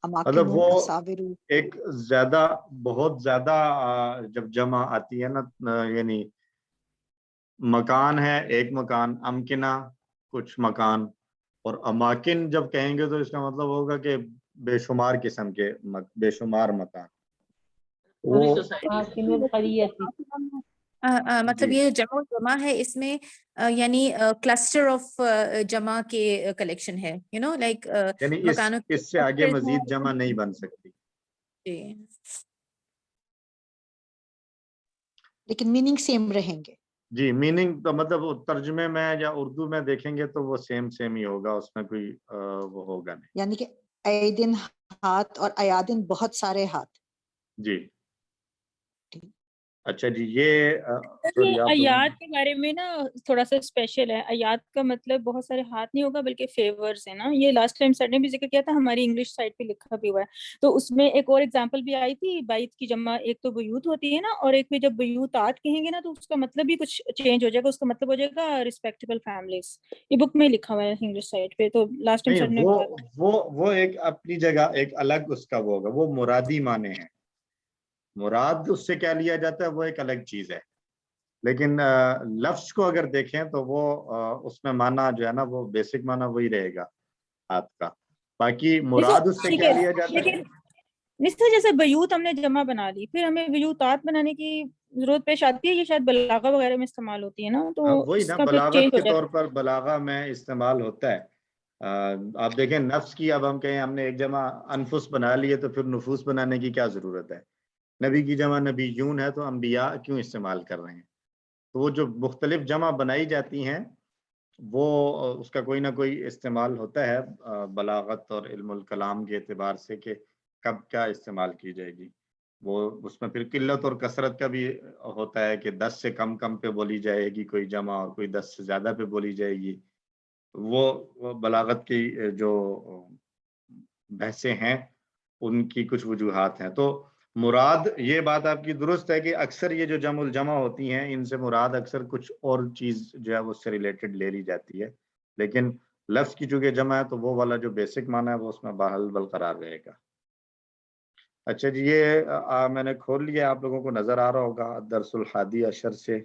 مطلب وہ اساورو. ایک زیادہ، بہت زیادہ جب جمع آتی ہے نا، یعنی مکان ہے ایک مکان، امکنہ کچھ مکان، اور اماکن جب کہیں گے تو اس کا مطلب ہوگا کہ بے شمار قسم کے بے شمار مکان. پوری وہ سوسائٹی. مطلب جی یہ جمع جمع ہے، اس میں یعنی کلسٹر آف جمع کے کلیکشن ہے، یو نو لائک یعنی مکانوں کے اس سے آگے clusters ہیں. مزید جمع نہیں بن سکتی. جی لیکن میننگ سیم رہیں گے. جی میننگ تو مطلب ترجمے میں یا اردو میں دیکھیں گے تو وہ سیم ہی ہوگا، اس میں کوئی وہ ہوگا نہیں. یعنی کہ ایدن ہاتھ اور ایادن بہت سارے ہاتھ. جی اچھا جی. یہ سوری یہ آپ آیات کے بارے میں نا تھوڑا سا اسپیشل ہے. آیات کا مطلب بہت سارے ہاتھ نہیں ہوگا بلکہ فیورز ہیں نا. یہ لاسٹ ٹائم سر نے بھی ذکر کیا تھا، ہماری انگلش سائٹ پہ لکھا بھی ہوا ہے. تو اس میں ایک اور ایگزامپل بھی آئی تھی، بیت کی جمع ایک تو بیوت ہوتی ہے نا، اور ایک بھی جب بیوتات کہیں گے نا تو اس کا مطلب بھی کچھ چینج ہو جائے گا. اس کا مطلب ہو جائے گا ریسپیکٹیبل فیملیز. یہ بک میں لکھا ہوا ہے انگلش سائٹ پہ. تو لاسٹ ٹائم سر نہیں، نے وہ ایک اپنی جگہ ایک الگ اس کا وہ ہوگا، وہ مرادی معنی ہے. مراد اس سے کیا لیا جاتا ہے وہ ایک الگ چیز ہے، لیکن لفظ کو اگر دیکھیں تو وہ اس میں معنی جو ہے نا وہ بیسک معنی وہی رہے گا ہاتھ کا. باقی مراد اس سے کیا لیا جاتا ہے. نسل جیسے بیوت ہم نے جمع بنا لی، پھر ہمیں بیوتات بنانے کی ضرورت پیش آتی ہے. یہ شاید بلاغہ وغیرہ میں استعمال ہوتی ہے نا، تو وہی اس نا کا پھر بلاغت چینج ہو کے جاتا طور ہے. پر بلاغہ میں استعمال ہوتا ہے. آپ دیکھیں نفس کی، اب ہم کہیں ہم نے ایک جمع انفس بنا لیے تو پھر نفوس بنانے کی کیا ضرورت ہے. نبی کی جمع نبیون ہے تو انبیاء کیوں استعمال کر رہے ہیں؟ تو وہ جو مختلف جمع بنائی جاتی ہیں وہ اس کا کوئی نہ کوئی استعمال ہوتا ہے بلاغت اور علم الکلام کے اعتبار سے کہ کب کیا استعمال کی جائے گی. وہ اس میں پھر قلت اور کثرت کا بھی ہوتا ہے کہ 10 سے کم پہ بولی جائے گی کوئی جمع اور کوئی 10 سے زیادہ پہ بولی جائے گی. وہ بلاغت کی جو بحثیں ہیں ان کی کچھ وجوہات ہیں. تو مراد یہ بات آپ کی درست ہے کہ اکثر یہ جو جمع الجمع ہوتی ہیں ان سے مراد اکثر کچھ اور چیز جو ہے اس سے ریلیٹڈ لے لی جاتی ہے، لیکن لفظ کی چونکہ جمع ہے تو وہ والا جو بیسک معنی ہے وہ اس میں بحال برقرار رہے گا. اچھا جی، یہ میں نے کھول لیا، آپ لوگوں کو نظر آ رہا ہوگا درس الحادی عشر سے.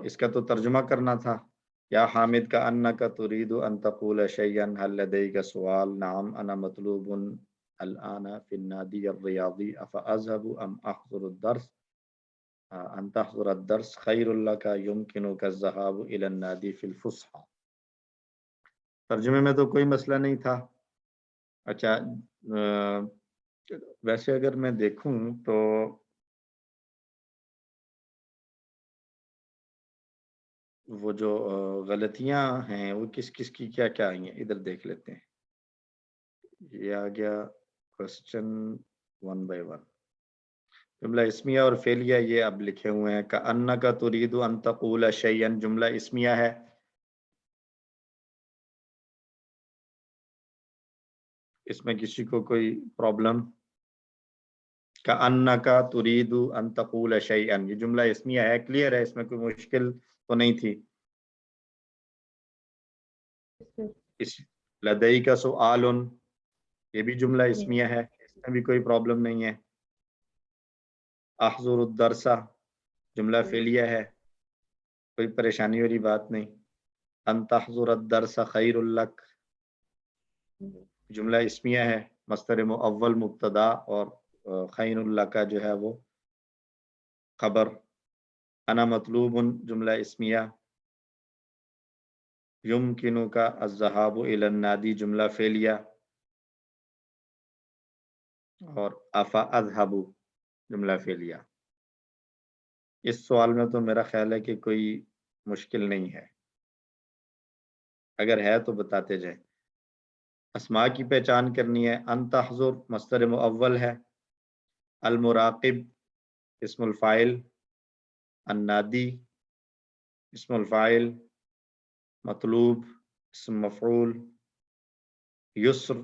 اس کا تو ترجمہ کرنا تھا. یا حامد کا انکا ترید ان تقول شیئا هل لدیک سوال؟ نعم انا مطلوب الآن فی النادی الریاضی افاذهب ام احضر الدرس؟ ان تحضر الدرس خیر لک یمکنک الذهاب الى النادی فی الفسحہ. ترجمے میں تو کوئی مسئلہ نہیں تھا. اچھا ویسے اگر میں دیکھوں تو وہ جو غلطیاں ہیں وہ کس کس کی کیا کیا آئی ہیں ادھر دیکھ لیتے ہیں. یہ آ گیا کوسچن 1 by 1. جملہ اسمیہ اور فعلیہ یہ اب لکھے ہوئے ہیں. کأنک ترید ان تقول شیئا جملہ اسمیہ ہے. اس میں کسی کو کوئی پرابلم؟ کأنک ترید ان تقول شیئا یہ جملہ اسمیہ ہے، کلیئر ہے، اس میں کوئی مشکل تو نہیں تھی. لدیک سؤال یہ بھی جملہ اسمیہ ہے، اس میں بھی کوئی پرابلم نہیں ہے. احضر الدرس جملہ فعلیہ ہے، کوئی پریشانی والی بات نہیں. ان تحضر الدرس خیر لک جملہ اسمیہ ہے، مصدر مؤول مبتدا اور خیر لک جو ہے وہ خبر. انا مطلوب جملہ اسمیہ. یمکنک الذهاب الى النادی جملہ فعلیہ اور افا اذهب جملہ فعلیہ. اس سوال میں تو میرا خیال ہے کہ کوئی مشکل نہیں ہے، اگر ہے تو بتاتے جائیں. اسماء کی پہچان کرنی ہے. ان تحضر مصدر مؤول ہے، المراقب اسم الفاعل، النادی اسم الفاعل، مطلوب اسم مفعول، یسر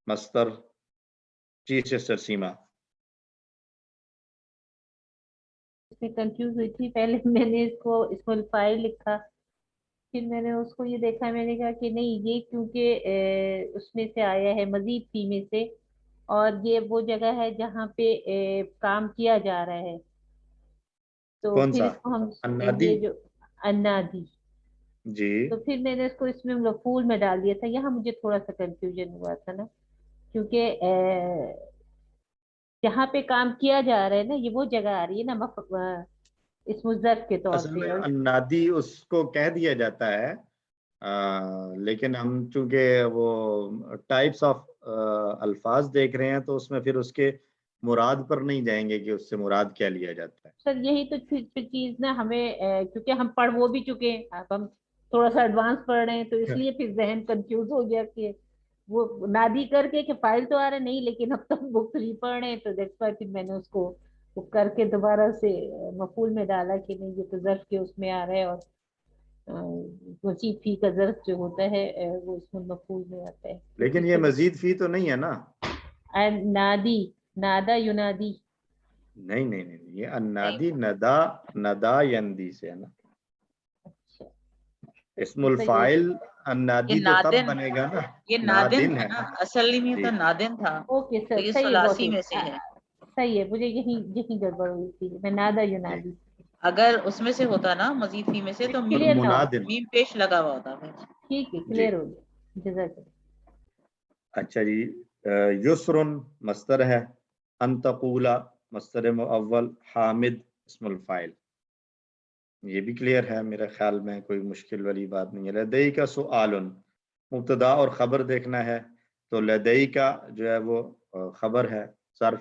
مصدر. جی سسٹر سیما. میں کنفیوز ہوئی تھی، پہلے میں نے اس کو اسم الفاعل لکھا، پھر میں نے اس کو یہ دیکھا، میں نے کہا کہ نہیں یہ کیونکہ اس میں سے آیا ہے مزید فی میں سے، اور یہ وہ جگہ ہے جہاں پہ کام کیا جا رہا ہے، تو کون پھر سا؟ اس کو ہم النادی. یہ جو انادی، جی تو پھر میں نے اس کو اس میں مفعول میں ڈال دیا تھا. یہاں مجھے تھوڑا سا کنفیوژن ہوا تھا نا، کیونکہ جہاں پہ کام کیا جا رہا ہے نا یہ وہ جگہ آ رہی ہے نا اس مضاف کے طور اصل پہ. میں اور النادی اس کو کہہ دیا جاتا ہے، لیکن ہم چونکہ وہ ٹائپس آف الفاظ دیکھ رہے ہیں تو اس میں پھر اس کے مراد پر نہیں جائیں گے کہ اس سے مراد کیا لیا جاتا ہے. سر یہی تو چیز نا ہمیں کیونکہ ہم پڑھ وہ بھی چکے ہیں، اب ہم تھوڑا سا ایڈوانس پڑھ رہے ہیں تو اس لیے پھر ذہن کنفیوز ہو گیا کہ وہ نادی کر کے کہ فائل تو آ رہا نہیں لیکن اب تک بک 3 پڑھ رہے ہیں، تو دیٹس وائی پھر میں نے اس کو کر کے دوبارہ سے مفعول میں ڈالا کہ نہیں یہ تو ظرف کے اس میں آ رہا ہے، اور مزید فی کا ظرف جو ہوتا ہے وہ اس میں مفعول میں آتا ہے. لیکن یہ مزید فی تو نہیں ہے نا. نادی نادا ینادی. نہیں نہیں نہیں، یہ النادی ندا ندا یندی سے ہے نا. اسم الفاعل النادی تو تب بنے گا نا، یہ نادن ہے نا، اصل میں جی تو نادن تھا، اوکے تو سر یہ صحیح ہے، ثلاثی میں سے ہے. صحیح ہے، مجھے یہی گڑبڑ ہوئی تھی، میں نادا ینادی. اگر اس میں سے ہوتا نا مزید فی میں سے تو کلیئر تھا، منادن. میم پیش لگا ہوا ہوتا ہے. ٹھیک ہے جی کلیئر ہو گیا، جزاک اللہ. اچھا جی، یسر مصدر ہے، ان تقول مصدر مؤول، حامد اسم الفاعل. یہ بھی کلیئر ہے میرے خیال میں، کوئی مشکل والی بات نہیں ہے. لدئی کا سؤال مبتدا اور خبر دیکھنا ہے، تو لدئی کا جو ہے وہ خبر ہے، ظرف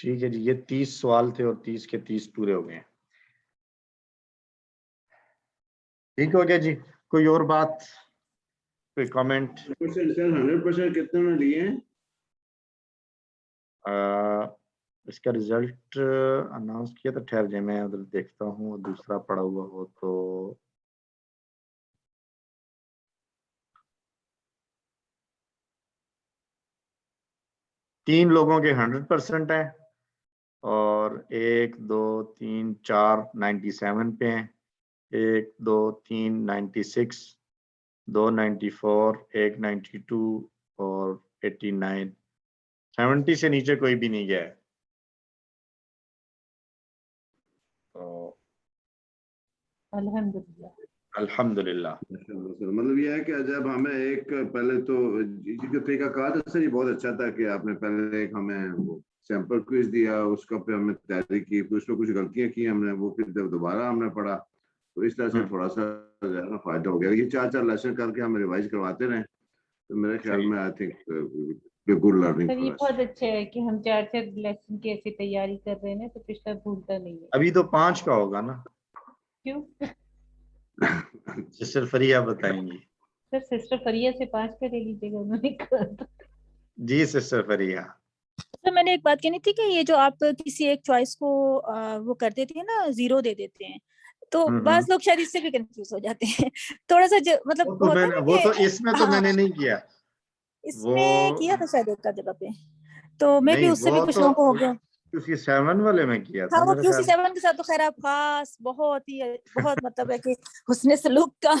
ٹھیک ہے جی، یہ 30 سوال تھے اور 30 کے 30 پورے ہو گئے ہیں. ٹھیک ہو گیا جی. کوئی اور بات، کوئی کامنٹ؟ سر 100% کتنے میں لیے ہیں؟ اس کا رزلٹ اناؤنس کیا تھا، ٹھہر جائے میں ادھر دیکھتا ہوں، دوسرا پڑا ہوا ہو تو. تین لوگوں کے 100% ہیں اور 1 2 3 4 97 پہ ہیں، 1 2 3 96، 2 94، 1 92 اور 89. 70 سے نیچے کوئی بھی نہیں گیا ہے. تو الحمدللہ. الحمدللہ. مطلب یہ ہے کہ جب ہمیں ایک پہلے تو جو طریقہ کار تھا سر، یہ بہت اچھا تھا کہ آپ نے پہلے ایک ہمیں وہ سیمپل کوئز دیا، اس کا پہ ہم نے تیاری کی، پھر اس میں کچھ غلطیاں کی ہم نے، وہ پھر جب دوبارہ ہم نے پڑھا تو اس طرح سے تھوڑا سا زیادہ فائدہ ہو گیا. یہ 4 لیسن کر کے ہم ریوائز کرواتے رہے تو میرے خیال میں آئی تھنک گڈ لرننگ سر یہ فار اس. بہت اچھا ہے کہ ہم 4 لیسن کی ایسی تیاری کر رہے ہیں تو پچھلا بھولتا نہیں ہے. ابھی تو 5 کا ہوگا نا؟ کیوں؟ سسٹر فریہ بتائیں گی. سر سسٹر فریہ سے 5 کا لے لیجیے گا، انہوں نے کہا تھا. جی سسٹر فریہ. تو میں نے ایک بات کہنی تھی کہ یہ جو آپ کسی ایک چوائس کو وہ کر دیتے ہیں نا، 0 دے دیتے ہیں، تو بعض لوگ شاید اس سے بھی کنفیوز ہو جاتے ہیں تھوڑا سا، مطلب ہوتا ہے نا وہ کہ تو اس میں تو میں نے نہیں کیا، اس میں کیا تھا شاید ایک کا جگہ پہ، تو میں بھی نہیں اس سے بھی وہ کچھ تو لوگوں کو ہو گیا. QC 7 والے میں کیا تھا ہاں وہ میرے QC خیال. 7 کے ساتھ تو خیر آپ خاص بہت مطلب ہے کہ حسن سلوک کا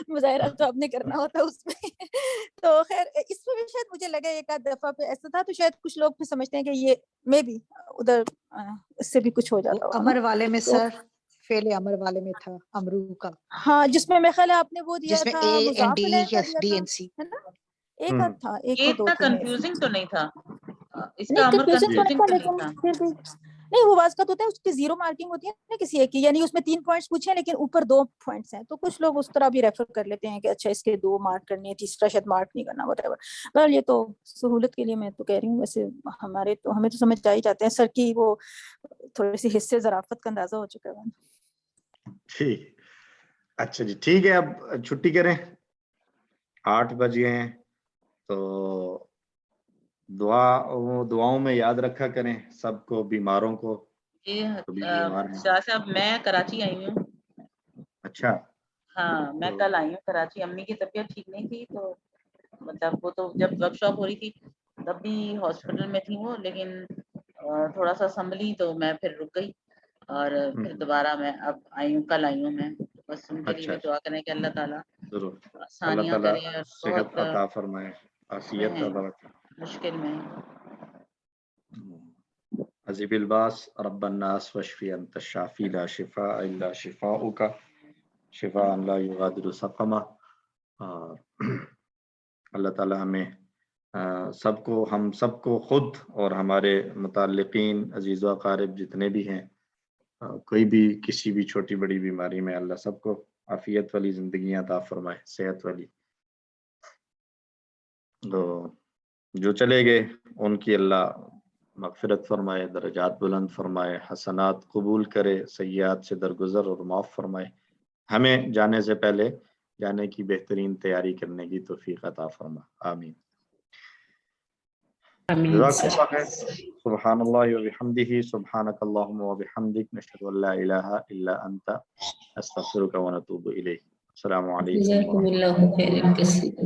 مظاہرہ تو آپ نے کرنا ہوتا ہے اس میں. تو خیر اس میں بھی شاید مجھے لگا ایک آدھ دفعہ پہ ایسا تھا، تو شاید کچھ لوگ بھی سمجھتے ہیں کہ یہ میں بھی ادھر اس سے بھی کچھ ہو جاتا ہوگا. امر والے میں سر، فعل امر والے میں تھا امرو کا، ہاں جس میں میرے خیال ہے آپ نے وہ دیا جس میں تھا مضاف ANDE الیہ کا یا دیا تھا، DNC. ہے نا؟ ایک آدھ تھا، ایک یہ تو 2 اتنا تھے. کنفیوزنگ تو نہیں تھا اس کا، نہیں امر کنفیوژن تو نہیں کنفیوزنگ تھا، تو نہیں لیکن تھا. پھر بھی نہیں، وہ بات کا تو ہوتا ہے اس کی 0 مارکنگ ہوتی ہے نا کسی ایک کی، یعنی اس میں 3 پوائنٹس پوچھے ہیں لیکن اوپر 2 پوائنٹس ہیں، تو کچھ لوگ اس طرح بھی ریفر کر لیتے ہیں کہ اچھا اس کے 2 مارک کرنے ہیں، تیسرا شاید مارک نہیں کرنا، وٹ ایور. بہرحال یہ تو سہولت کے لیے میں تو کہہ رہی ہوں، ویسے ہمیں تو سمجھ آ ہی جاتے ہیں. سر کی وہ تھوڑی سی حصے ظرافت کا اندازہ ہو چکا ہے. ٹھیک، اچھا جی ٹھیک ہے، اب چھٹی کریں، 8 بج گئے ہیں. تو دعاؤں میں یاد رکھا کریں سب کو، بیماروں کو. جی کبھی بیمار ہیں. شاہ صاحب میں کراچی آئی ہوں. اچھا. ہاں میں کل آئی ہوں کراچی، امی کی طبیعت ٹھیک نہیں تھی، تو مطلب وہ تو جب ورک شاپ ہو رہی تھی تب بھی ہاسپٹل میں تھی وہ، لیکن تھوڑا سا سنبھلی تو میں پھر رک گئی، اور پھر دوبارہ میں اب آئی ہوں، کل آئی ہوں میں. بس ان کے لیے بھی دعا کریں کہ اللہ تعالیٰ ضرور اللہ آسانیاں تعالیٰ کرے، اور صحت بہت عطا فرمائے، عافیت ہیں عطا فرمائے. مشکل میں. عذیب الباس رب الناس واشفی انت الشافی لا شفاء الا شفاؤک شفاء لا یغادر سقما. اللہ تعالی ہمیں ہم سب کو خود اور ہمارے متعلقین عزیز و اقارب جتنے بھی ہیں، کوئی بھی کسی بھی چھوٹی بڑی بیماری میں، اللہ سب کو عافیت والی زندگیاں عطا فرمائے، صحت والی. تو جو چلے گئے ان کی اللہ مغفرت فرمائے، درجات بلند فرمائے، حسنات قبول کرے، سیئات سے درگزر اور معاف فرمائے. ہمیں جانے سے پہلے جانے کی بہترین تیاری کرنے کی توفیق عطا فرما. آمین. جزاکم اللہ خیر. سبحان اللہ وبحمدہ، سبحانک اللہم وبحمدک، نشہد ان لا الہ الا انت، استغفرک ونتوب الیک. السلام علیکم جزاکم اللہ خیرا کثیرا.